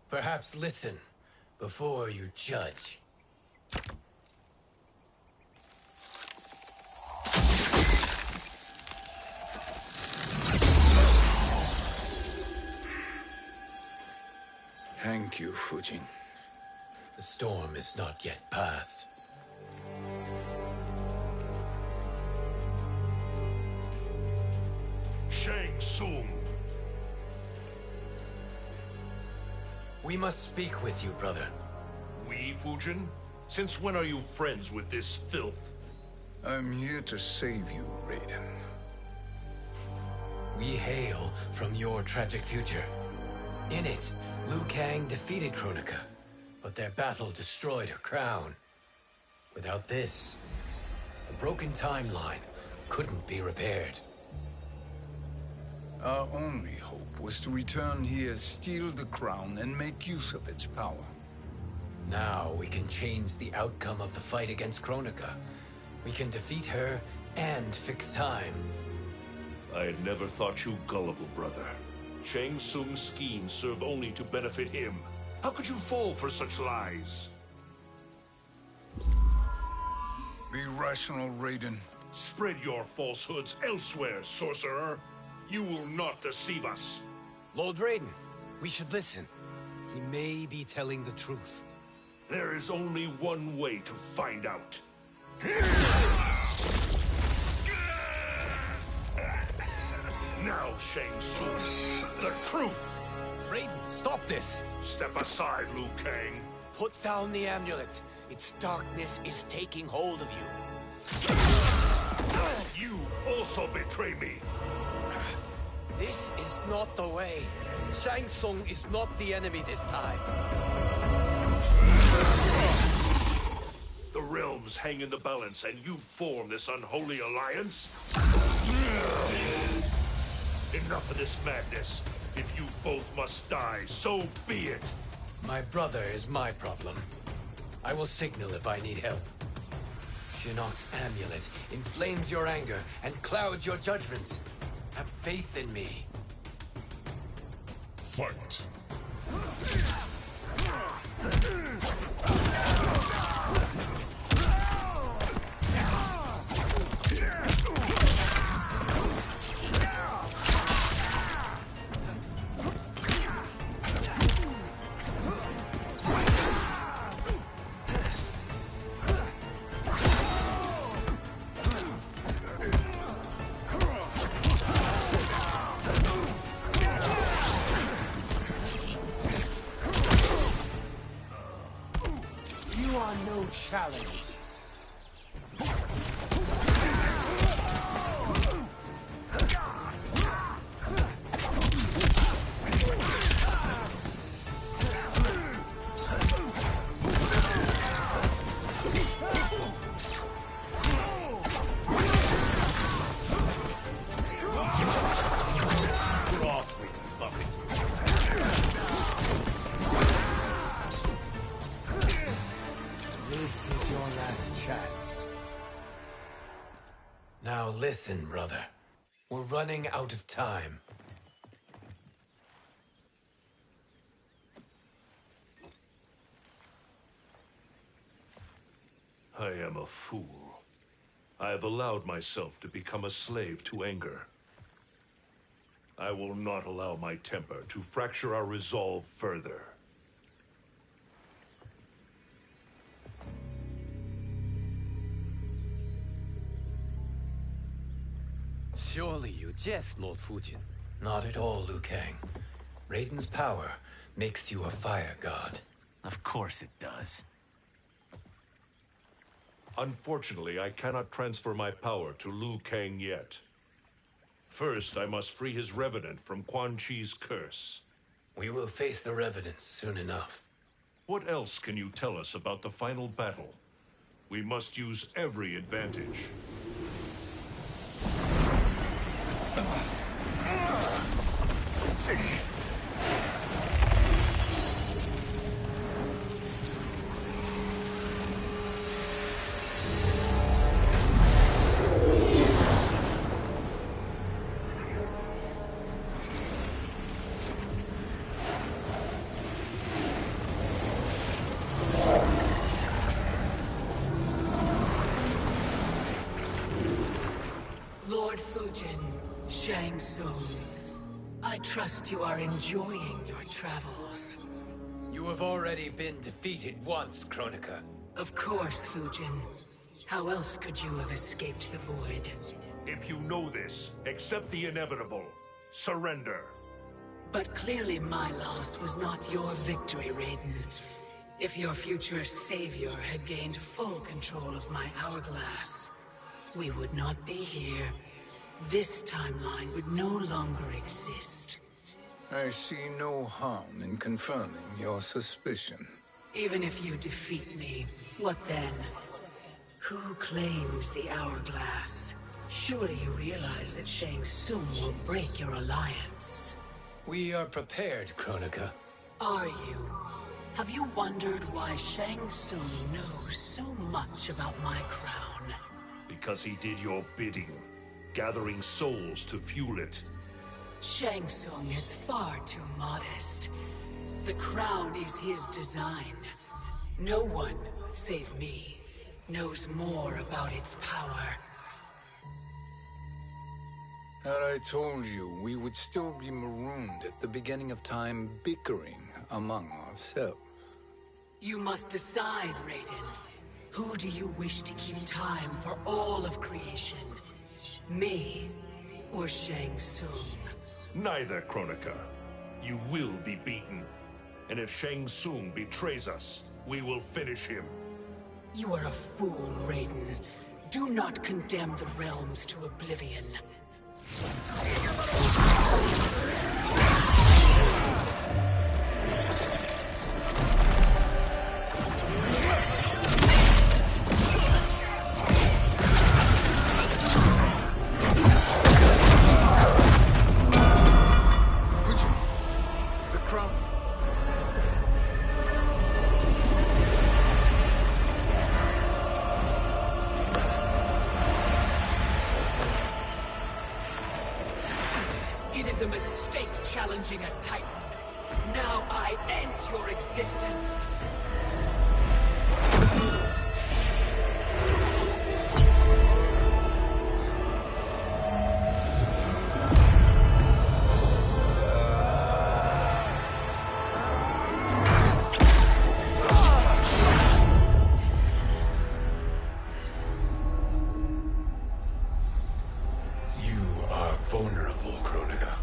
Perhaps listen before you judge. Thank you, Fujin. The storm is not yet past. Shang Tsung! We must speak with you, brother. We, Fujin? Since when are you friends with this filth? I'm here to save you, Raiden. We hail from your tragic future. In it, Liu Kang defeated Kronika, but their battle destroyed her crown. Without this, a broken timeline couldn't be repaired. Our only hope was to return here, steal the crown, and make use of its power. Now we can change the outcome of the fight against Kronika. We can defeat her and fix time. I had never thought you gullible, brother. Shang Tsung's schemes serve only to benefit him. How could you fall for such lies? Be rational, Raiden. Spread your falsehoods elsewhere, sorcerer. You will not deceive us. Lord Raiden, we should listen. He may be telling the truth. There is only one way to find out. Now, Shang Tsung, the truth! Raiden, stop this! Step aside, Liu Kang. Put down the amulet. Its darkness is taking hold of you. You also betray me. This is not the way. Shang Tsung is not the enemy this time. The realms hang in the balance, and you form this unholy alliance? Enough of this madness. If you both must die, so be it. My brother is my problem. I will signal if I need help. Shinnok's amulet inflames your anger and clouds your judgments. Have faith in me. Fight. Challenge. This is your last chance. Now listen, brother. We're running out of time. I am a fool. I have allowed myself to become a slave to anger. I will not allow my temper to fracture our resolve further. Surely you jest, Lord Fujin. Not at all, Liu Kang. Raiden's power makes you a fire god. Of course it does. Unfortunately, I cannot transfer my power to Liu Kang yet. First, I must free his Revenant from Quan Chi's curse. We will face the Revenants soon enough. What else can you tell us about the final battle? We must use every advantage. Lord Fujin, Shang Tsung, I trust you are enjoying your travels. You have already been defeated once, Kronika. Of course, Fujin. How else could you have escaped the void? If you know this, accept the inevitable. Surrender. But clearly my loss was not your victory, Raiden. If your future savior had gained full control of my hourglass, we would not be here. This timeline would no longer exist. I see no harm in confirming your suspicion. Even if you defeat me, what then? Who claims the hourglass? Surely you realize that Shang Tsung will break your alliance. We are prepared, Kronika. Are you? Have you wondered why Shang Tsung knows so much about my crown? Because he did your bidding, gathering souls to fuel it. Shang Tsung is far too modest. The crown is his design. No one, save me, knows more about its power. Had I told you, we would still be marooned at the beginning of time, bickering among ourselves. You must decide, Raiden. Who do you wish to keep time for all of creation? Me or Shang Tsung? Neither, Kronika. You will be beaten. And if Shang Tsung betrays us, we will finish him. You are a fool, Raiden. Do not condemn the realms to oblivion. The crown. It is a mistake challenging a Titan. Now I end your existence. You are vulnerable, Kronika.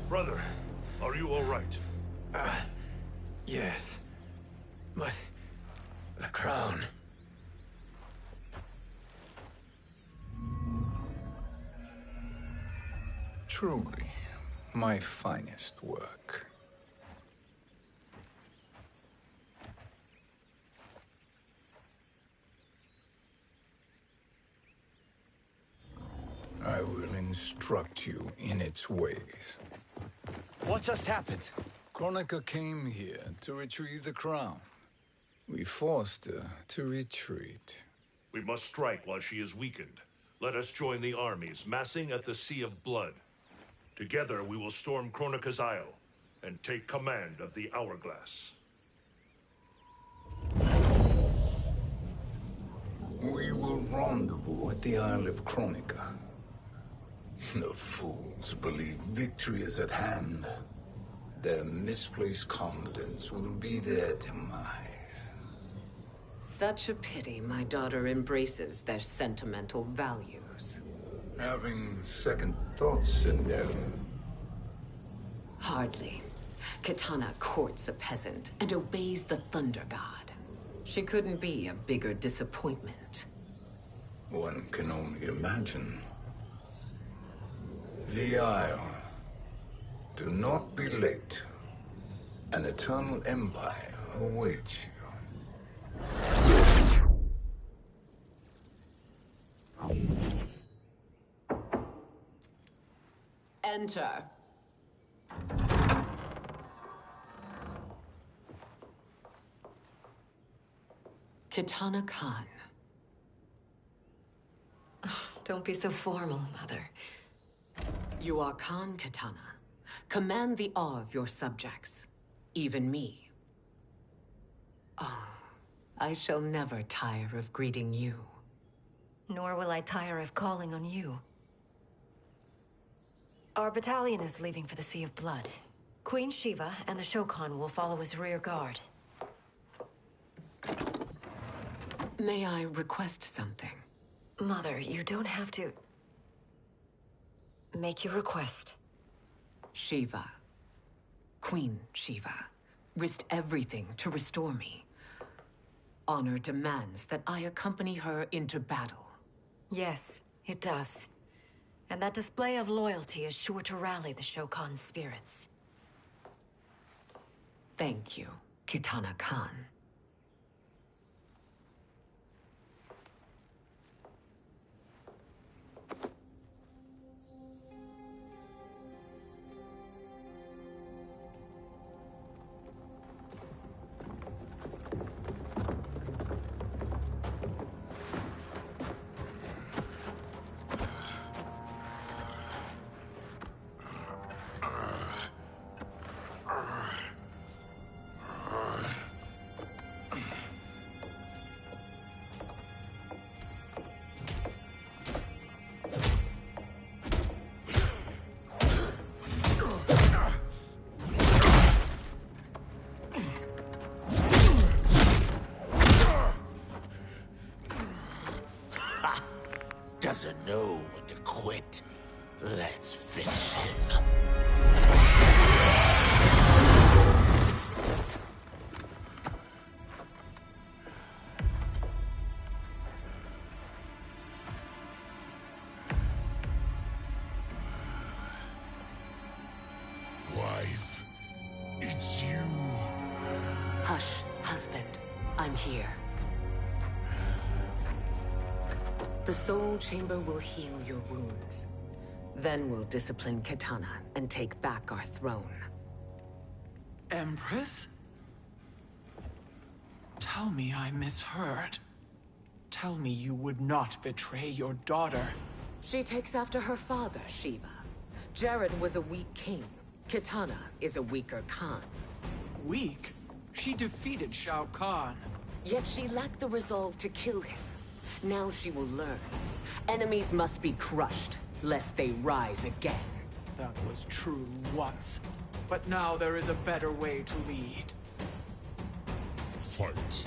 Brother, are you all right? Yes. But... the crown... Truly, my finest work. I will instruct you in its ways. What just happened? Kronika came here to retrieve the crown. We forced her to retreat. We must strike while she is weakened. Let us join the armies, massing at the Sea of Blood. Together we will storm Kronika's Isle and take command of the Hourglass. We will rendezvous at the Isle of Kronika. The fools believe victory is at hand. Their misplaced confidence will be their demise. Such a pity my daughter embraces their sentimental values. Having second thoughts, Sindel. Hardly. Kitana courts a peasant and obeys the Thunder God. She couldn't be a bigger disappointment. One can only imagine. The Isle. Do not be late. An eternal empire awaits you. Enter. Kitana Khan. Don't be so formal, Mother. You are Khan Kitana. Command the awe of your subjects, even me. I shall never tire of greeting you. Nor will I tire of calling on you. Our battalion is leaving for the Sea of Blood. Queen Shiva and the Shokan will follow as rear guard. May I request something? Mother, you don't have to... Make your request. Shiva, Queen Shiva, risked everything to restore me. Honor demands that I accompany her into battle. Yes, it does. And that display of loyalty is sure to rally the Shokan's spirits. Thank you, Kitana Khan. Doesn't know when to quit. Let's finish him. Wife, it's you. Hush, husband. I'm here. The Soul Chamber will heal your wounds. Then we'll discipline Kitana and take back our throne. Empress? Tell me I misheard. Tell me you would not betray your daughter. She takes after her father, Shiva. Jared was a weak king. Kitana is a weaker Khan. Weak? She defeated Shao Kahn. Yet she lacked the resolve to kill him. Now she will learn. Enemies must be crushed, lest they rise again. That was true once. But now there is a better way to lead. Fight.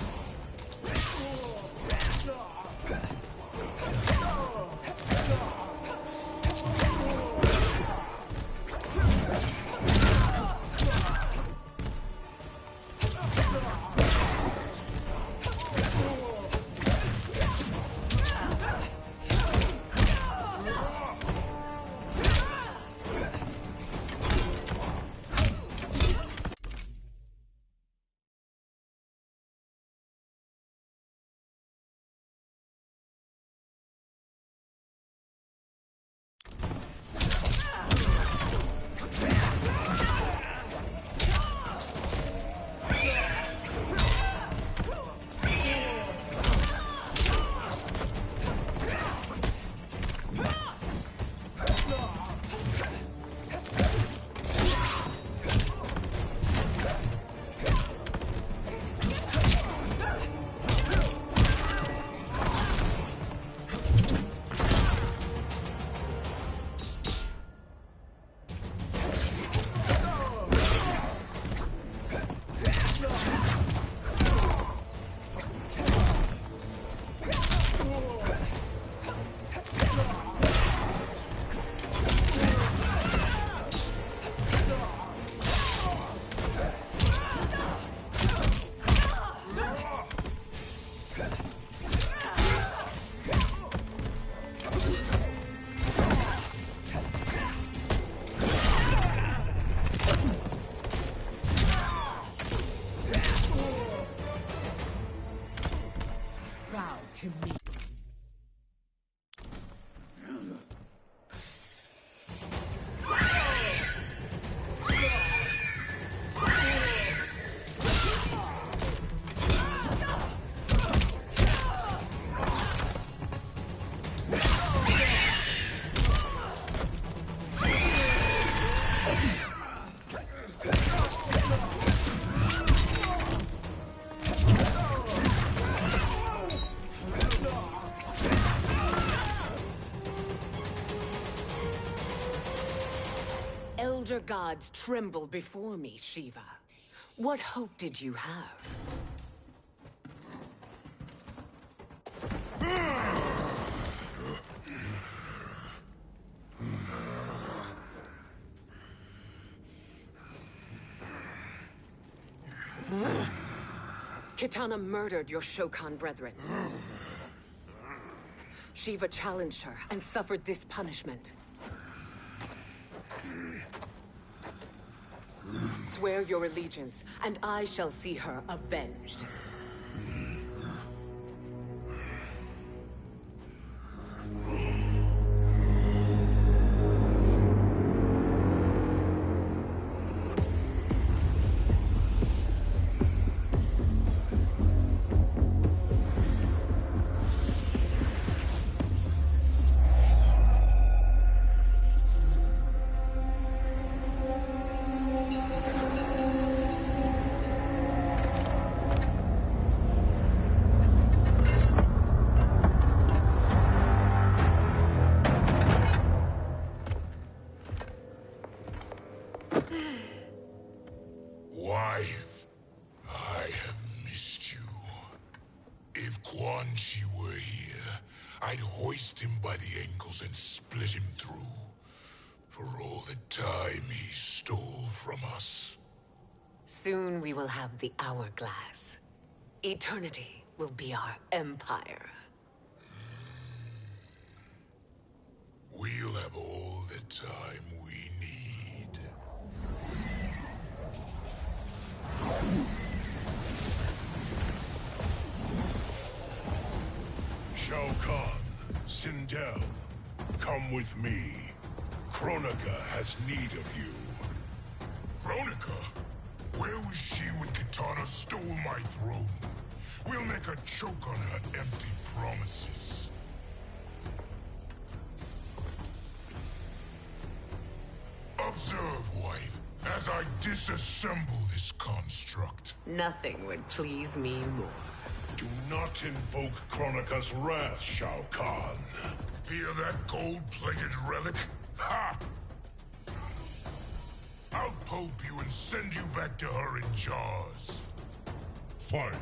elder gods tremble before me, Shiva. What hope did you have? Kitana murdered your Shokan brethren. Shiva challenged her and suffered this punishment. Swear your allegiance, and I shall see her avenged. Wife, I have missed you. If Quan Chi were here, I'd hoist him by the ankles and split him through. For all the time he stole from us. Soon we will have the hourglass. Eternity will be our empire. We'll have all the time we need. Shao Kahn, Sindel, come with me. Kronika has need of you. Kronika? Where was she when Kitana stole my throne? We'll make her choke on her empty promises. Observe, wife, as I disassemble this construct. Nothing would please me more. Do not invoke Kronika's wrath, Shao Kahn. Fear that gold-plated relic? Ha! I'll pulp you and send you back to her in jars. Fight.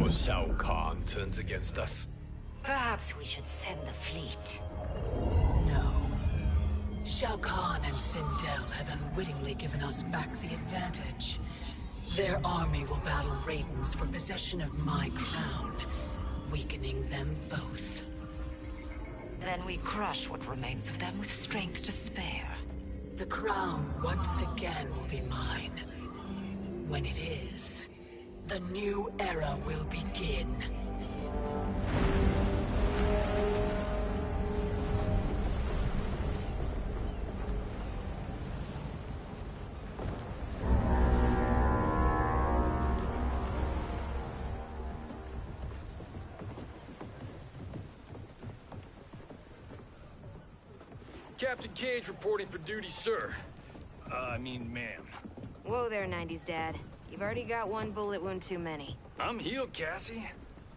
before Shao Kahn turns against us. Perhaps we should send the fleet. No. Shao Kahn and Sindel have unwittingly given us back the advantage. Their army will battle Raidens for possession of my crown, weakening them both. Then we crush what remains of them with strength to spare. The crown once again will be mine. When it is, the new era will begin. Captain Cage reporting for duty, sir. I mean, ma'am. Whoa there, 90s Dad. You've already got one bullet wound too many. I'm healed, Cassie.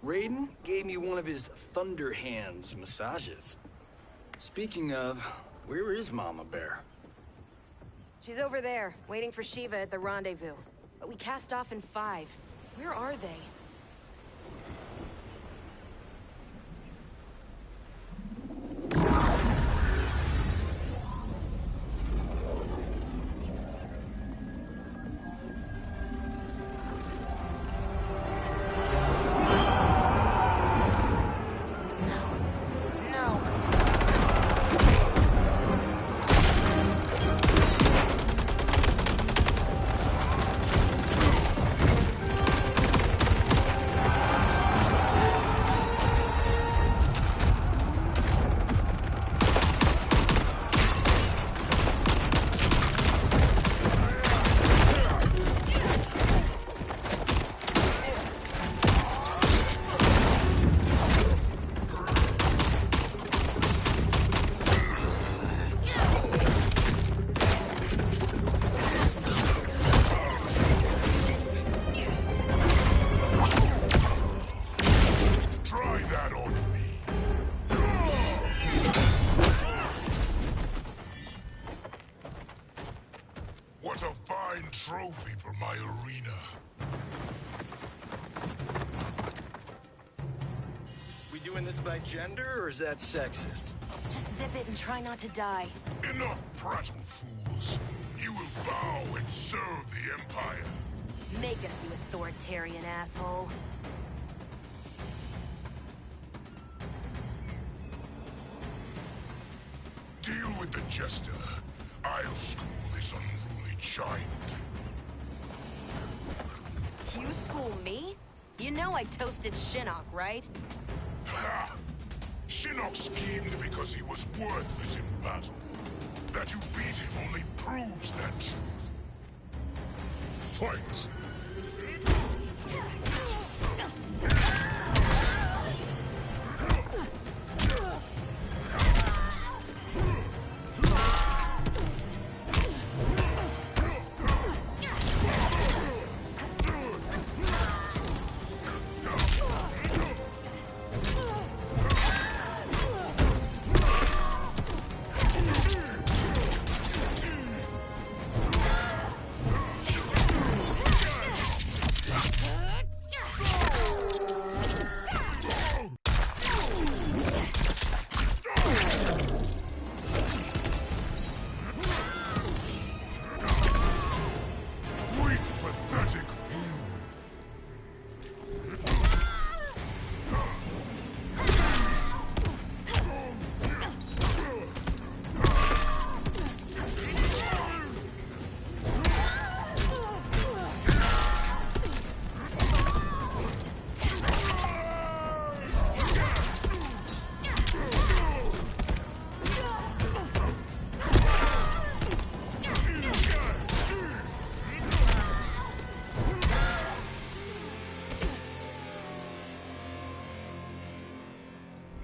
Raiden gave me one of his Thunder Hands massages. Speaking of, where is Mama Bear? She's over there, waiting for Shiva at the rendezvous. But we cast off in 5. Where are they? What a fine trophy for my arena. We doing this by gender, or is that sexist? Just zip it and try not to die. Enough prattle, fools. You will bow and serve the Empire. Make us, you authoritarian asshole. Deal with the jester. I'll school this unruly giant. You school me? You know I toasted Shinnok, right? Ha! Shinnok schemed because he was worthless in battle. That you beat him only proves that truth. Fight!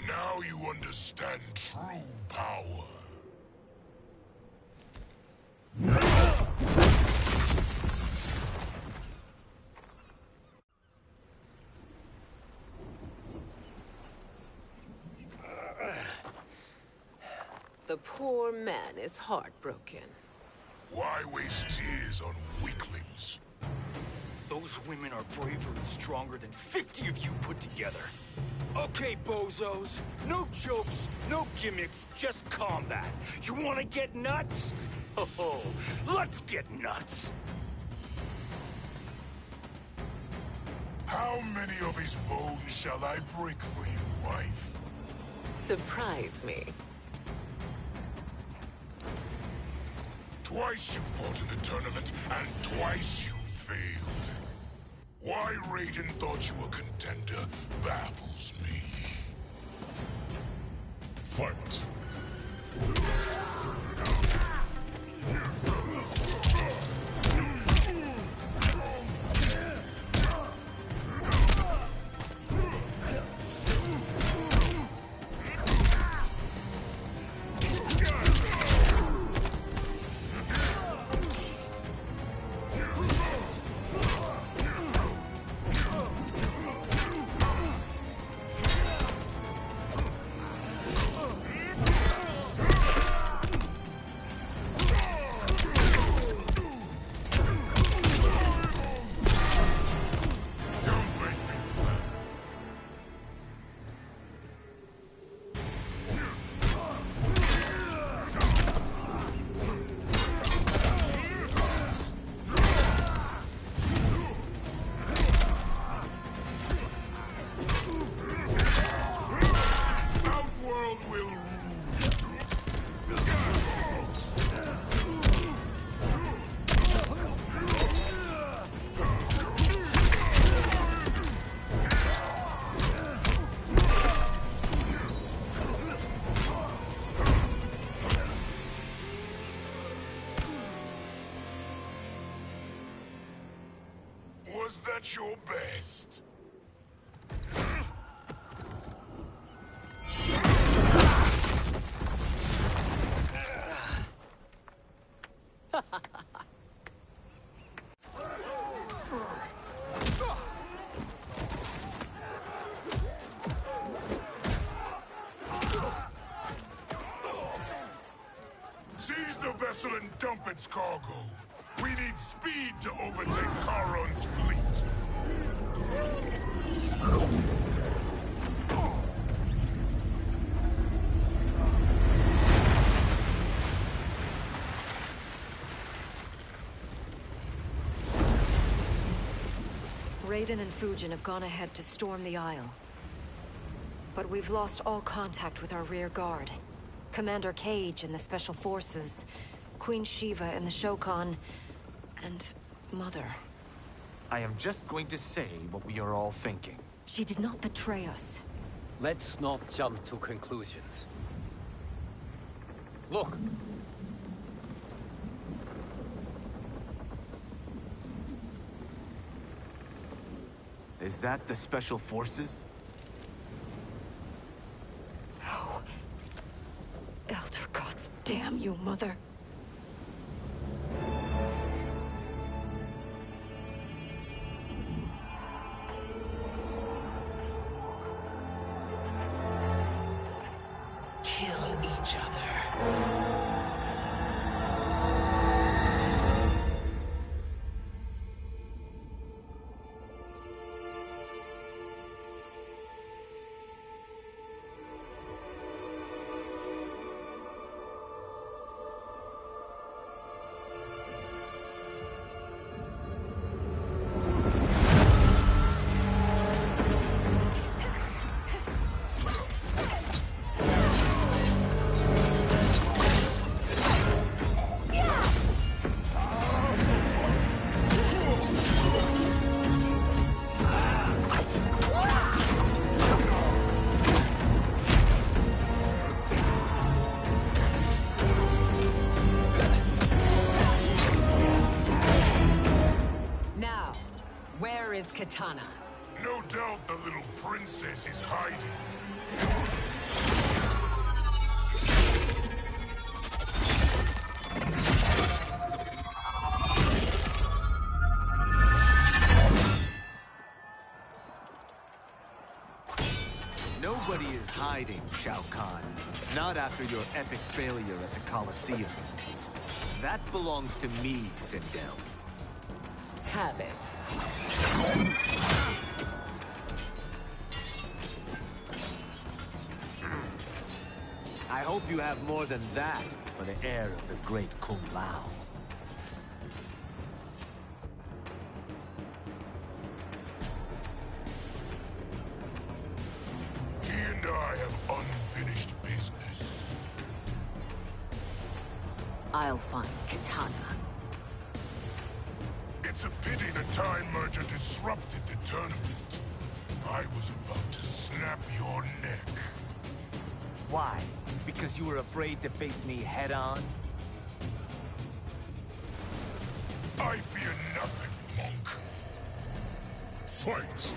Now you understand true power. The poor man is heartbroken. Why waste tears on weaklings? The Those women are braver and stronger than 50 of you put together. Okay, bozos. No jokes, no gimmicks, just combat. You wanna get nuts? Oh, let's get nuts! How many of his bones shall I break for you, wife? Surprise me. Twice you fought in the tournament, and twice you failed. Why Raiden thought you a contender baffles me. Fight! Was that your best? Seize the vessel and dump its cargo. We need speed to overtake Charon's fleet. Raiden and Fujin have gone ahead to storm the Isle. But we've lost all contact with our rear guard. Commander Cage and the Special Forces, Queen Shiva and the Shokan, and Mother. I am just going to say what we are all thinking. She did not betray us. Let's not jump to conclusions. Look! Is that the Special Forces? No. Elder gods damn you, Mother. Kill each other. Is Katana. No doubt the little princess is hiding. Nobody is hiding, Shao Kahn. Not after your epic failure at the Colosseum. That belongs to me, Sindel. Have it. hope you have more than that for the heir of the great Kung Lao. He and I have unfinished business. I'll find Kitana. It's a pity the Time Merger disrupted the tournament. I was about to snap your neck. Why? Because you were afraid to face me head-on? I fear nothing, monk. Fight!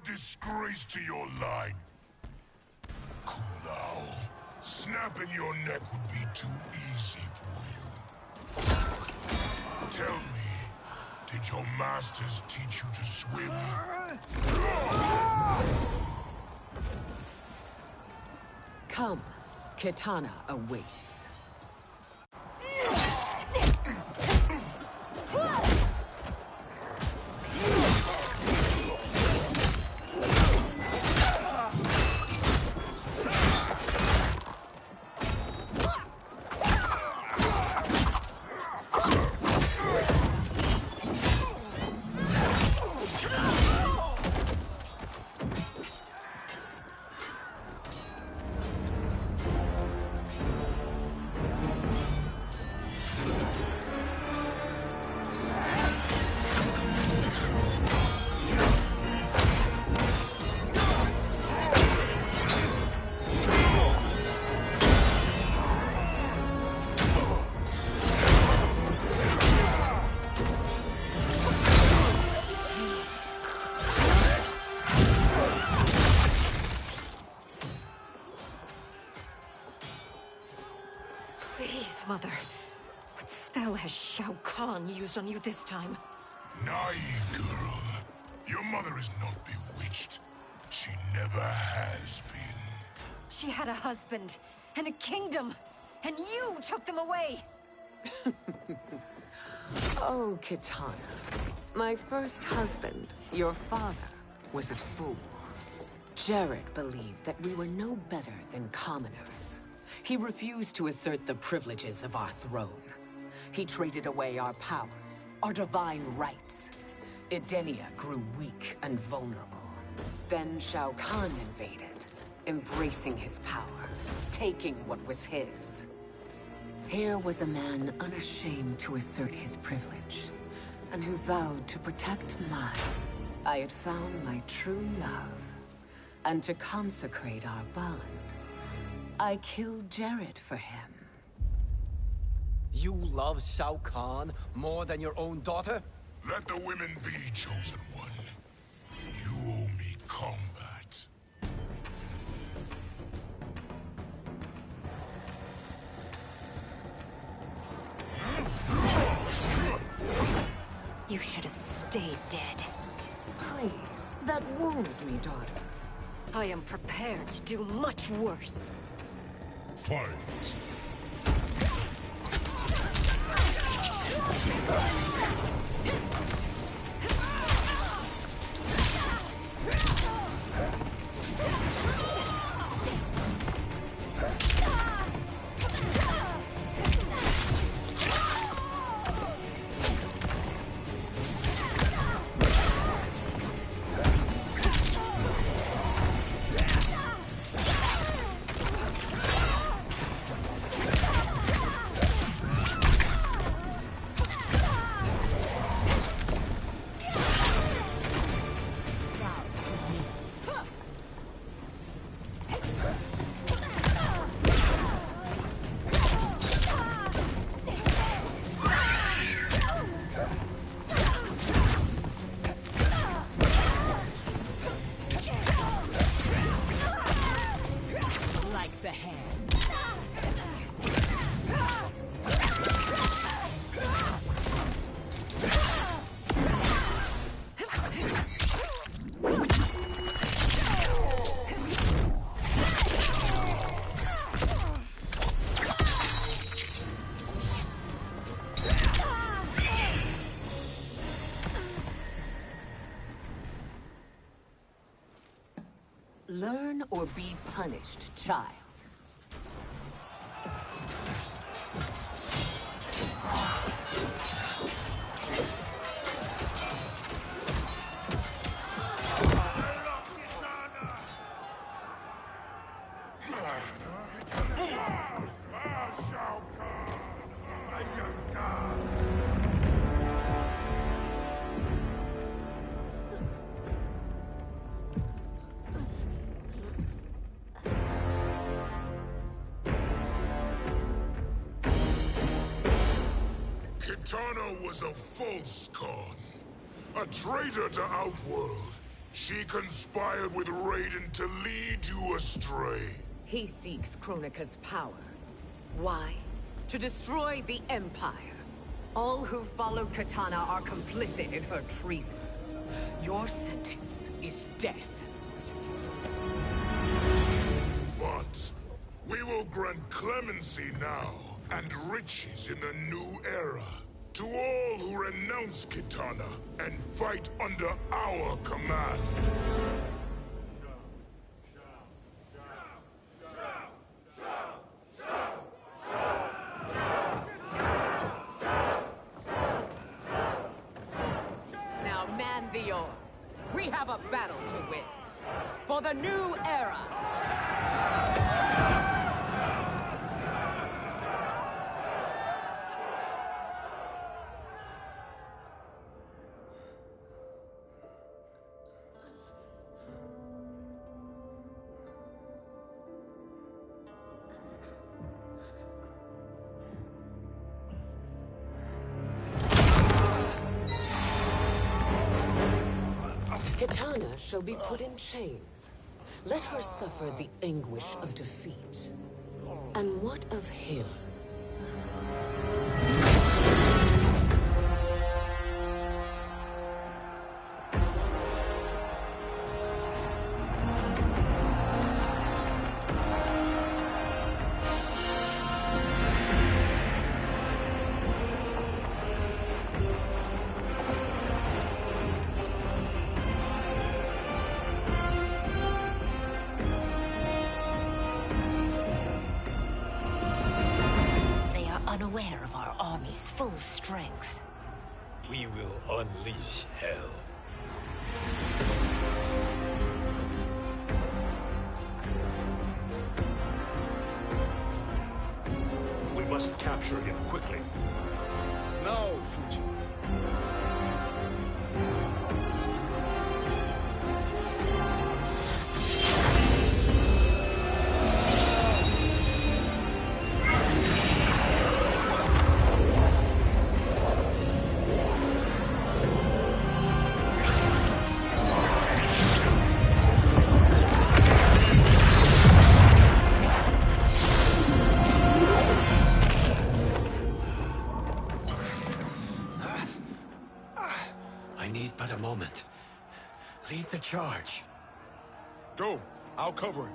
Disgrace to your line. Kung Lao, snapping your neck would be too easy for you. Tell me, did your masters teach you to swim? Come, Kitana awaits. Please, Mother. What spell has Shao Kahn used on you this time? Naive girl. Your mother is not bewitched. She never has been. She had a husband and a kingdom, and you took them away! Oh, Kitana. My first husband, your father, was a fool. Jared believed that we were no better than commoners. He refused to assert the privileges of our throne. He traded away our powers, our divine rights. Edenia grew weak and vulnerable. Then Shao Kahn invaded, embracing his power, taking what was his. Here was a man unashamed to assert his privilege, and who vowed to protect mine. I had found my true love, and to consecrate our bond, I killed Jared for him. You love Shao Kahn more than your own daughter? Let the women be, chosen one. You owe me combat. You should have stayed dead. Please, that wounds me, daughter. I am prepared to do much worse. Fight! Learn or be punished, child. Kitana was a false con. A traitor to Outworld. She conspired with Raiden to lead you astray. He seeks Kronika's power. Why? To destroy the Empire. All who follow Kitana are complicit in her treason. Your sentence is death. But we will grant clemency now and riches in the new era to all who renounce Kitana and fight under our command. Now man the oars. We have a battle to win. For the new era. Kitana shall be put in chains. Let her suffer the anguish of defeat. And what of him? Unaware of our army's full strength. We will unleash hell. We must capture him quickly. No, Fujin. I need but a moment. Lead the charge. Go. I'll cover him.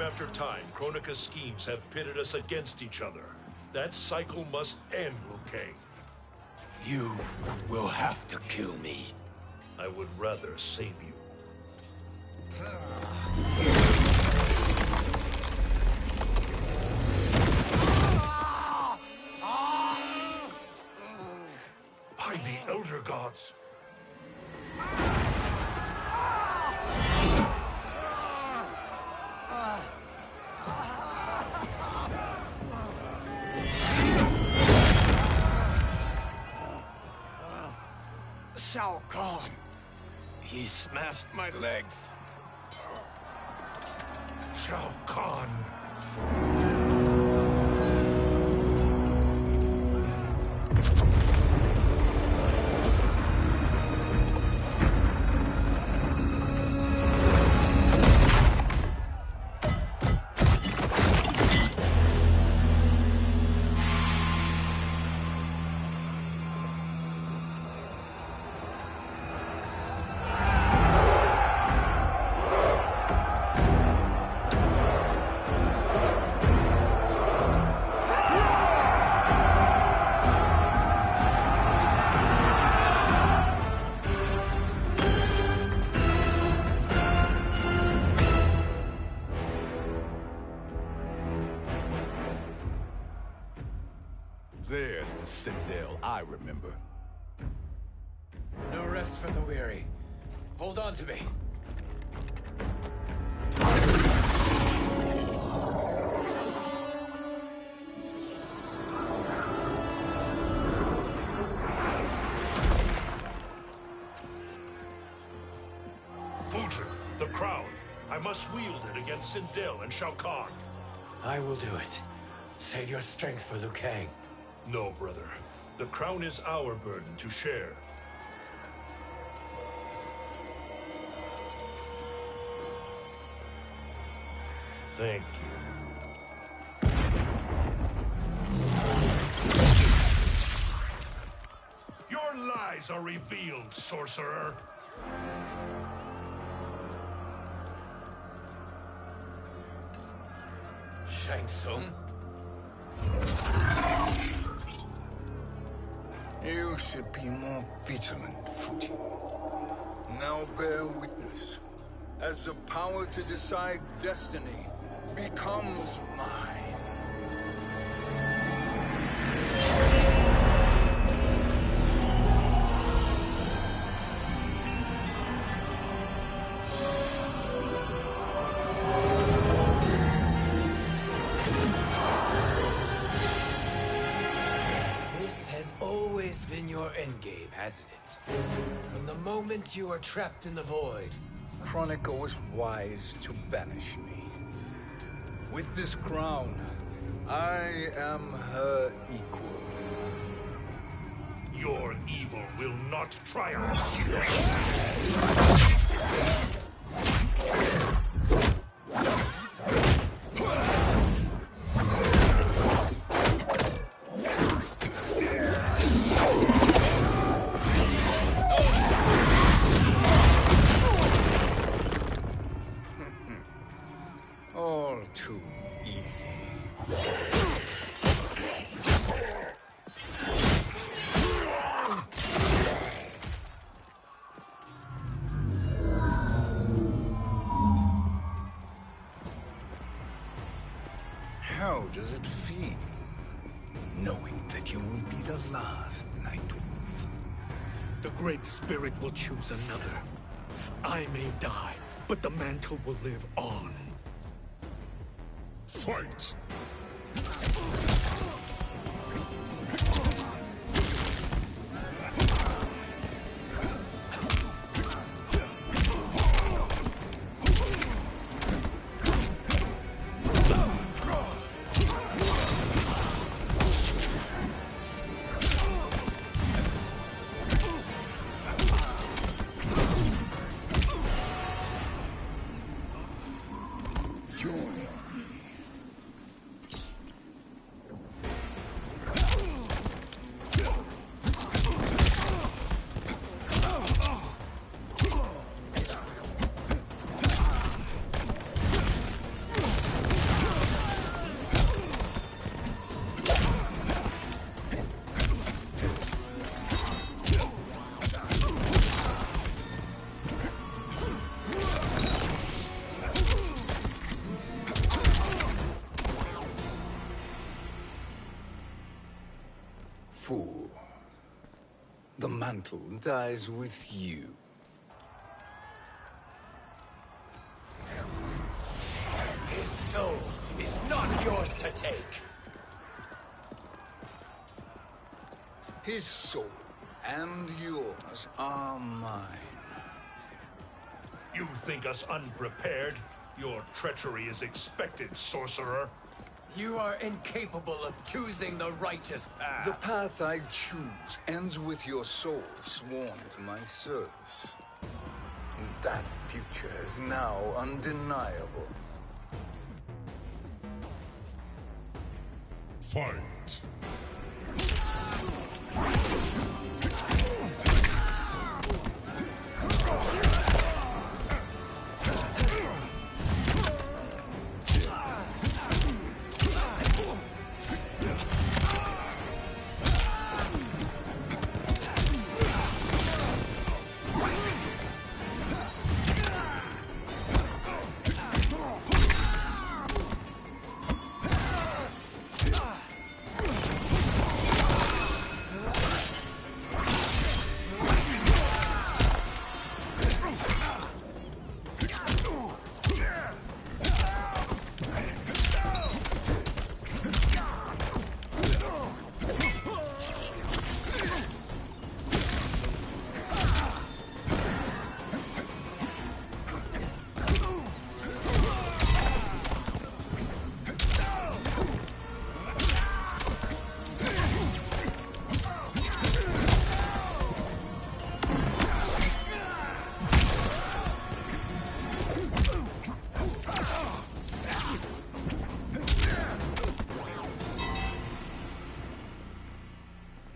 after time, Kronika's schemes have pitted us against each other. That cycle must end, Liu Kang. You will have to kill me. I would rather save you. By the Elder Gods! Shao Kahn! He smashed my legs! Shao Kahn! There's the Sindel I remember. No rest for the weary. Hold on to me. Fujin, the crown. I must wield it against Sindel and Shao Kahn. I will do it. Save your strength for Liu Kang. No, brother. The crown is our burden to share. Thank you. Your lies are revealed, sorcerer. Shang Tsung? You should be more vigilant, Fujin. Now bear witness, as the power to decide destiny becomes mine. Been your endgame, hasn't it? From the moment you were trapped in the void. Kronika was wise to banish me. With this crown, I am her equal. Your evil will not triumph. All too easy. How does it feel, knowing that you will be the last Nightwolf? The Great Spirit will choose another. I may die, but the mantle will live on. Fight! fool. The mantle dies with you. His soul is not yours to take. His soul and yours are mine. You think us unprepared? Your treachery is expected, sorcerer. You are incapable of choosing the righteous path. The path I choose ends with your soul sworn to my service. That future is now undeniable. Fight!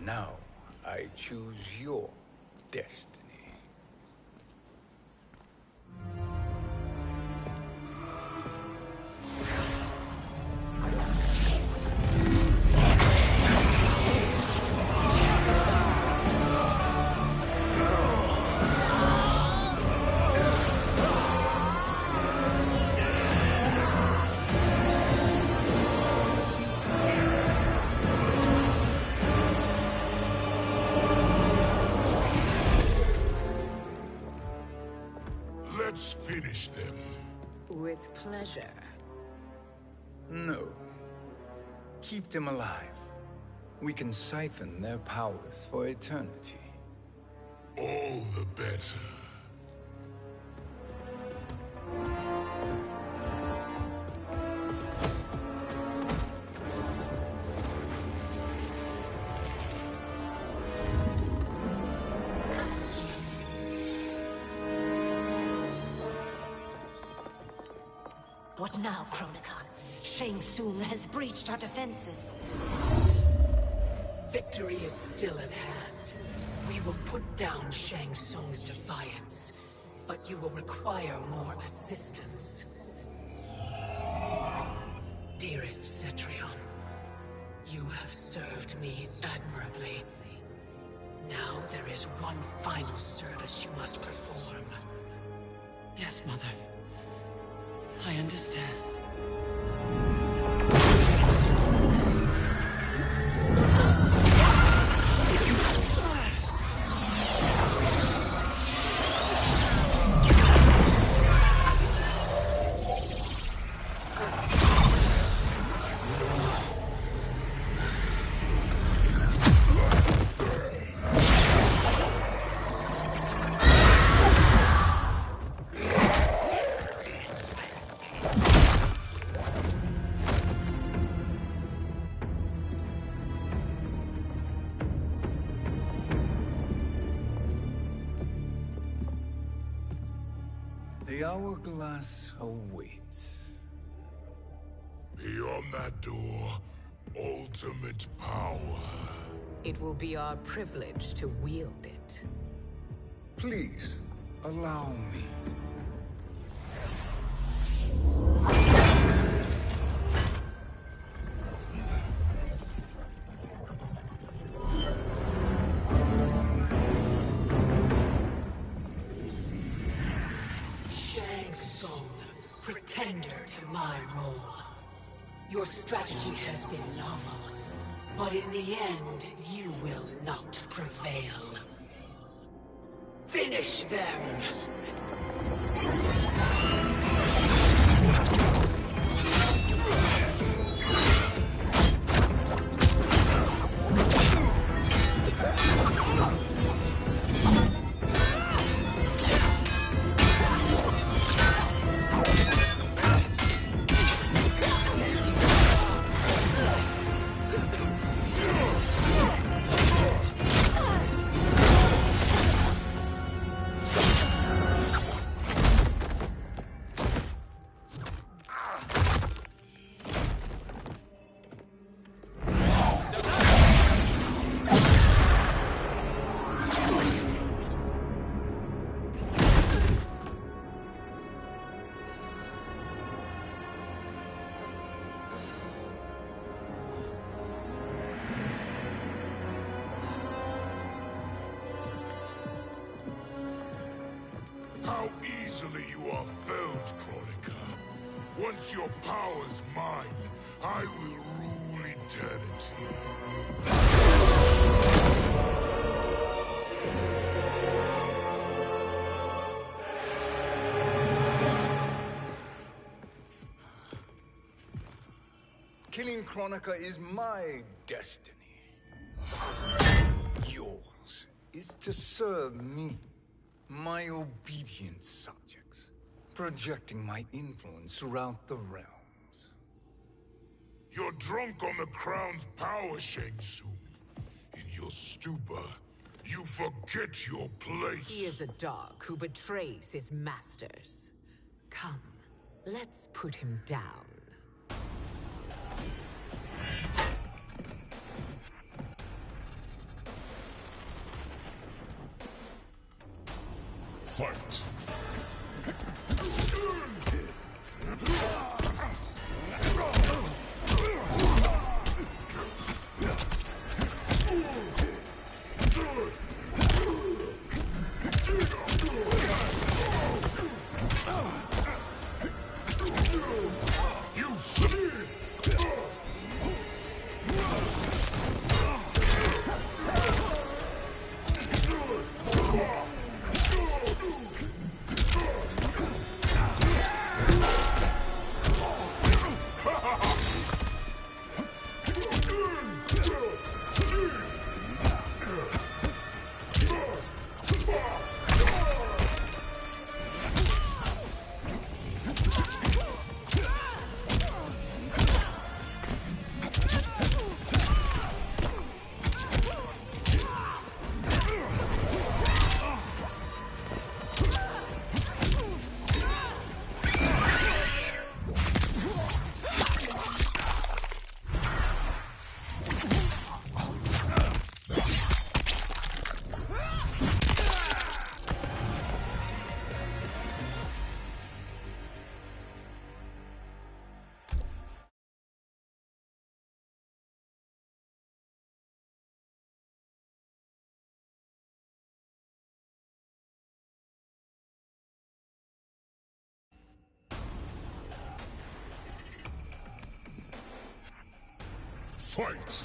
Now, I choose your destiny. Let's finish them. With pleasure. No. Keep them alive. We can siphon their powers for eternity. All the better. What now, Kronika? Shang Tsung has breached our defenses. Victory is still at hand. We will put down Shang Tsung's defiance, but you will require more assistance. Dearest Cetrion, you have served me admirably. Now there is one final service you must perform. Yes, Mother. I understand. The hourglass awaits. Beyond that door, ultimate power. It will be our privilege to wield it. Please, allow me. Shang Tsung, pretender to my role. Your strategy has been novel, But in the end, you will not prevail. Finish them! How easily you are felled, Kronika. Once your power's mine, I will rule eternity. Killing Kronika is my destiny. Yours is to serve me, my obedient subjects, projecting my influence throughout the realms. You're drunk on the crown's power, Shang Tsung. In your stupor, you forget your place. He is a dog who betrays his masters. Come, let's put him down. Fight! You see! Fight!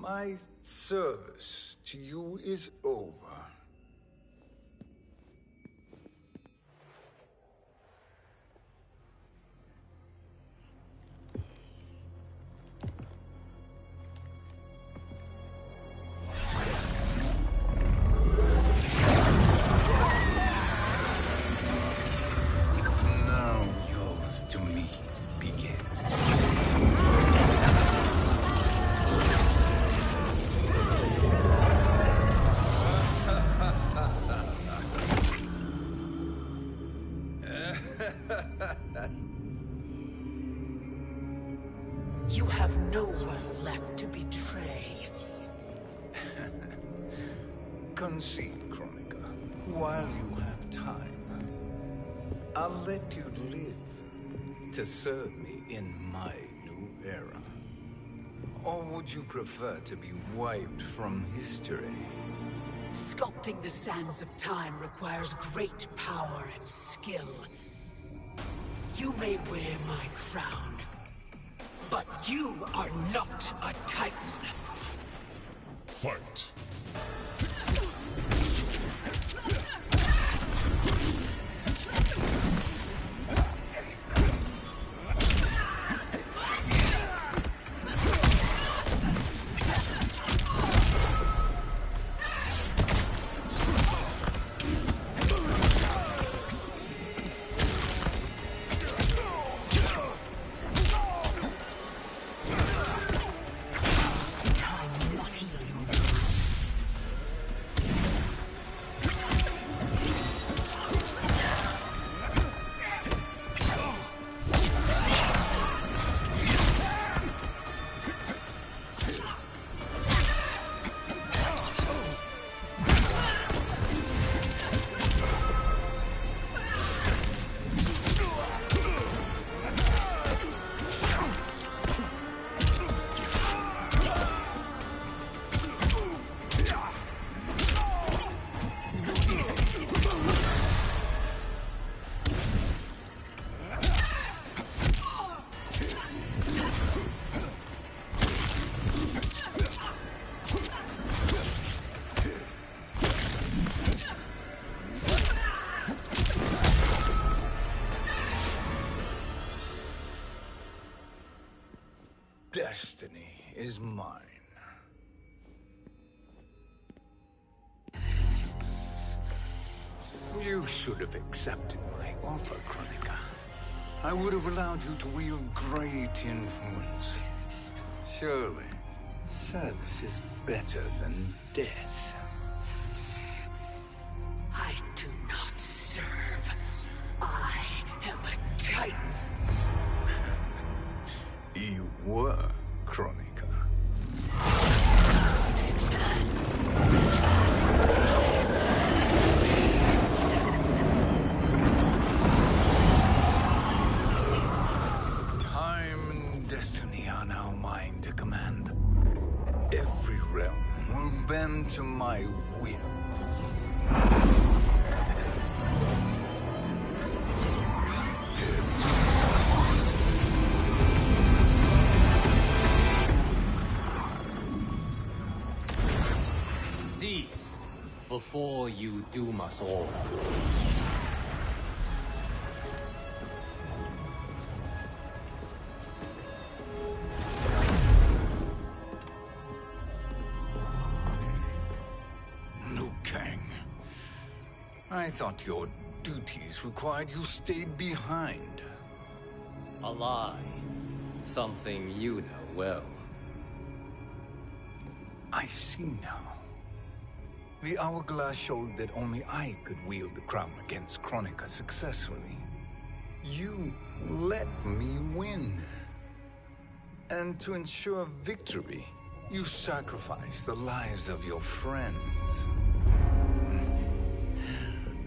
My service to you is over. Now yours to me begins. You have no one left to betray. Concede, Kronika, while you have time. I'll let you live to serve me in my new era. Or would you prefer to be wiped from history? Sculpting the sands of time requires great power and skill. You may wear my crown, but you are not a Titan. Fight! Destiny is mine. You should have accepted my offer, Kronika. I would have allowed you to wield great influence. Surely, service is better than death. I do not serve. I am a Titan. You were, Kronika. Time and destiny are now mine to command. Every realm will bend to my will. Cease before you doom us all. Liu Kang. I thought your duties required you stayed behind. A lie. Something you know well. I see now. The hourglass showed that only I could wield the crown against Kronika successfully. You let me win. And to ensure victory, you sacrificed the lives of your friends.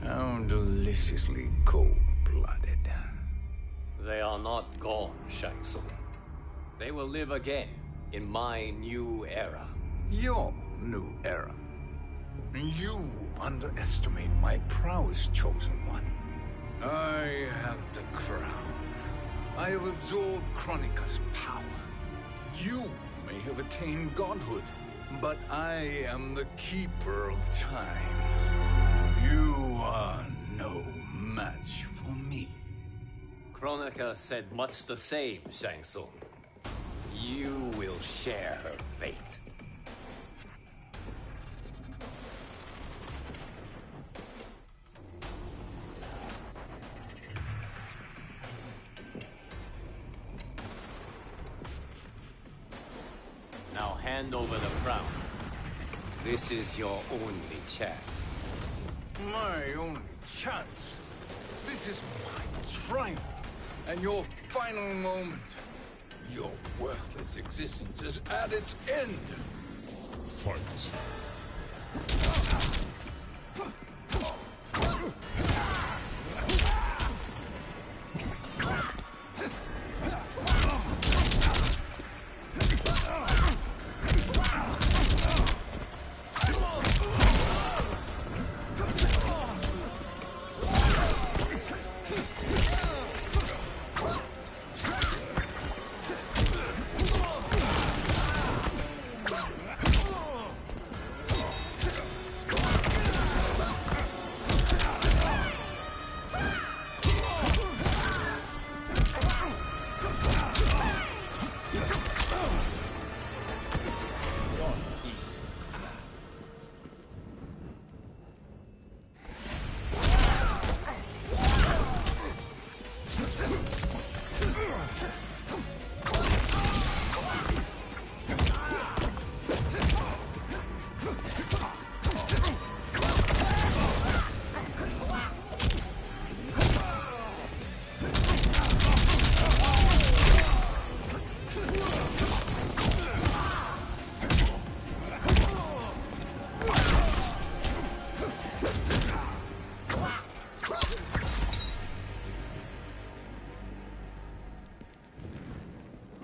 How deliciously cold-blooded. They are not gone, Shang Tsung. They will live again in my new era. Your new era. You underestimate my prowess, Chosen One. I have the crown. I have absorbed Kronika's power. You may have attained godhood, but I am the keeper of time. You are no match for me. Kronika said much the same, Shang Tsung. You will share her fate. Now hand over the crown. This is your only chance. My only chance? This is my triumph, and your final moment. Your worthless existence is at its end. Fight.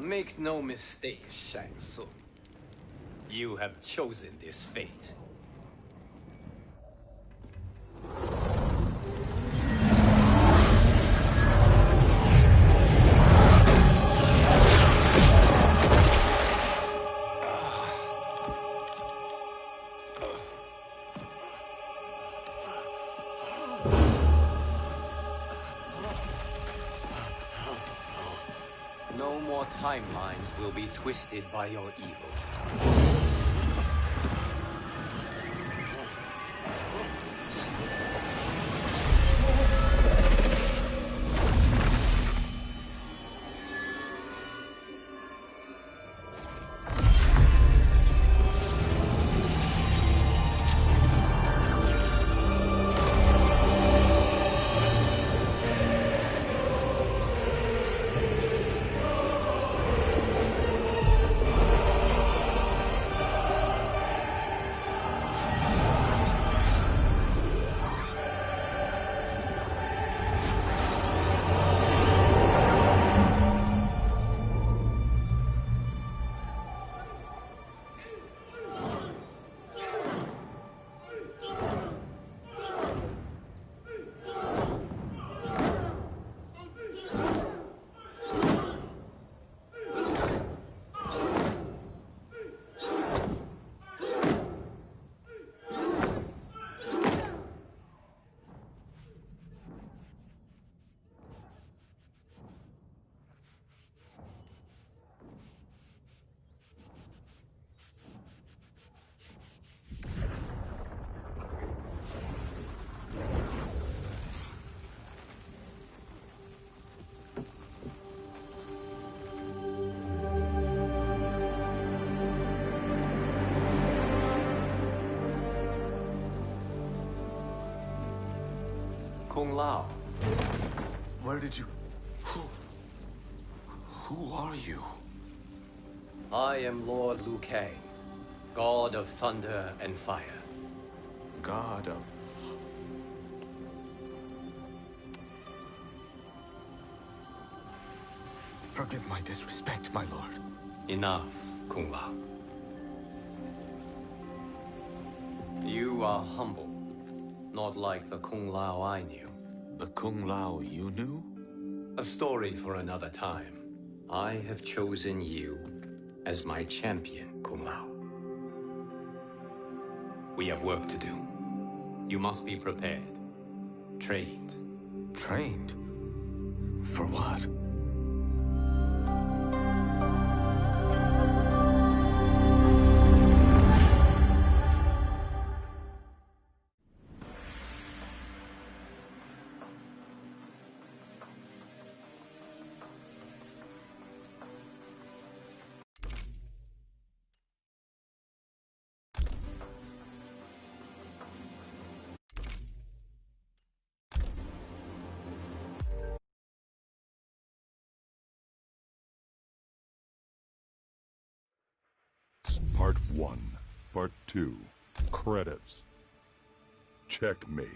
Make no mistake, Shang Tsung. You have chosen this fate. No more timelines will be twisted by your evil. Kung Lao. Where did you... Who are you? I am Lord Liu Kang, God of Thunder and Fire. God of... Forgive my disrespect, my lord. Enough, Kung Lao. You are humble, not like the Kung Lao I knew. The Kung Lao you knew? A story for another time. I have chosen you as my champion, Kung Lao. We have work to do. You must be prepared. Trained. Trained? For what? Part 1, Part 2, credits. Checkmate.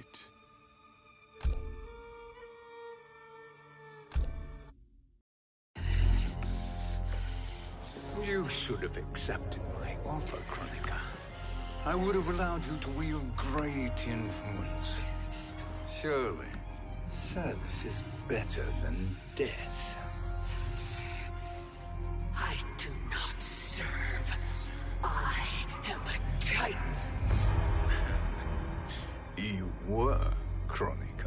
You should have accepted my offer, Kronika. I would have allowed you to wield great influence. Surely, service is better than death. I do not serve. I am a Titan. You were, Kronika.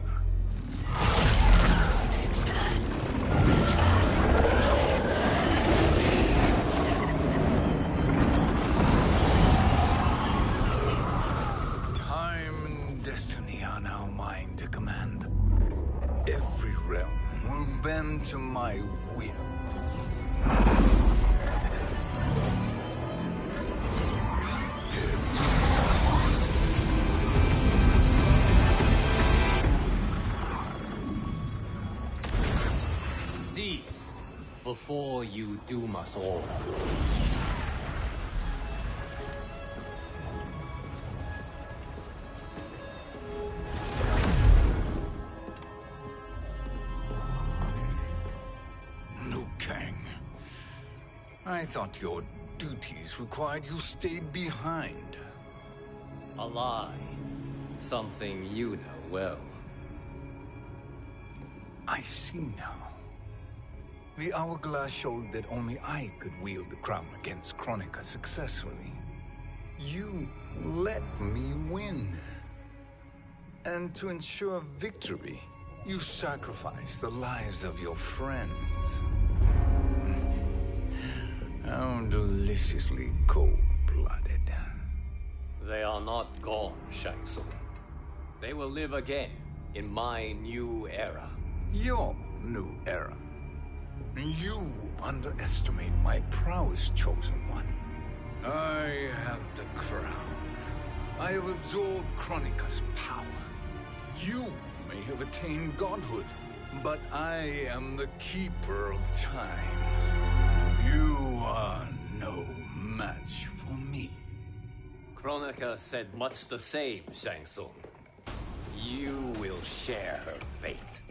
Time and destiny are now mine to command. Every realm will bend to my will. Cease, before you doom us all. Liu Kang. I thought your duties required you stayed behind. A lie. Something you know well. I see now. The hourglass showed that only I could wield the crown against Kronika successfully. You let me win. And to ensure victory, you sacrificed the lives of your friends. How deliciously cold-blooded. They are not gone, Shang Tsung. They will live again in my new era. Your new era. You underestimate my prowess, Chosen One. I have the crown. I have absorbed Kronika's power. You may have attained godhood, but I am the keeper of time. You are no match for me. Kronika said much the same, Shang Tsung. You will share her fate.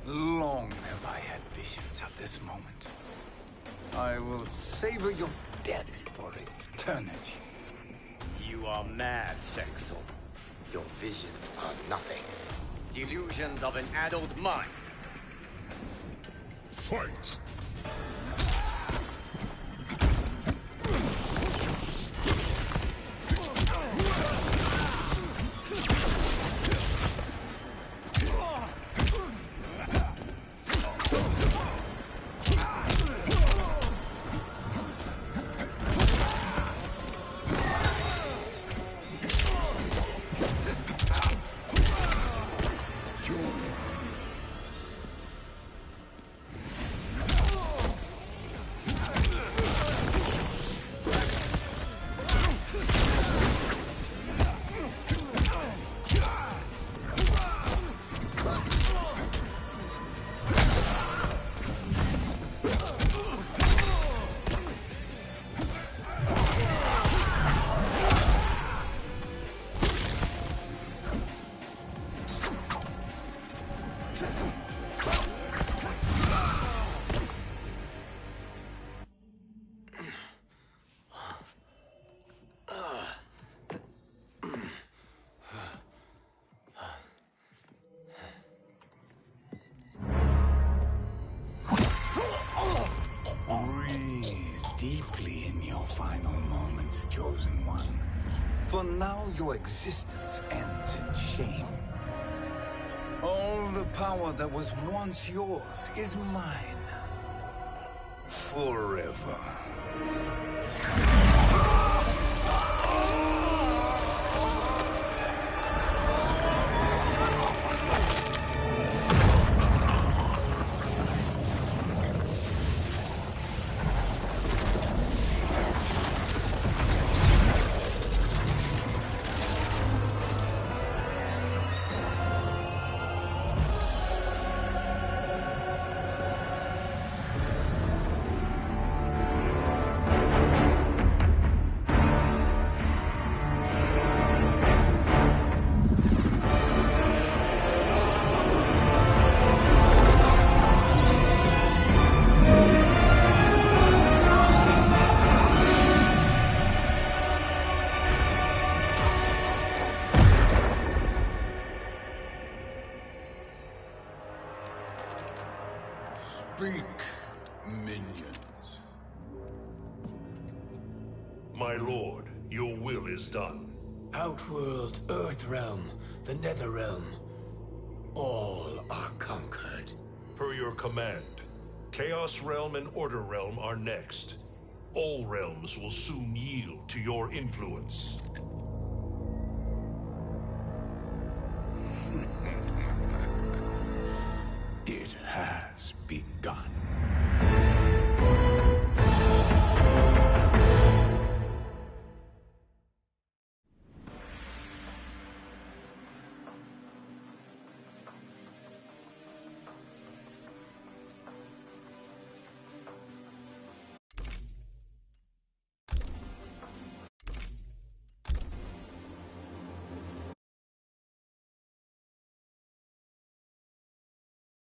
Long have I had visions of this moment. I will savor your death for eternity. You are mad, Shang Tsung. Your visions are nothing. Delusions of an adult mind. Fight! deeply in your final moments, Chosen One. For now, your existence ends in shame. All the power that was once yours is mine. Forever. Speak, minions. My lord, your will is done. Outworld, Earthrealm, the Netherrealm. All are conquered. Per your command, Chaos Realm and Order Realm are next. All realms will soon yield to your influence.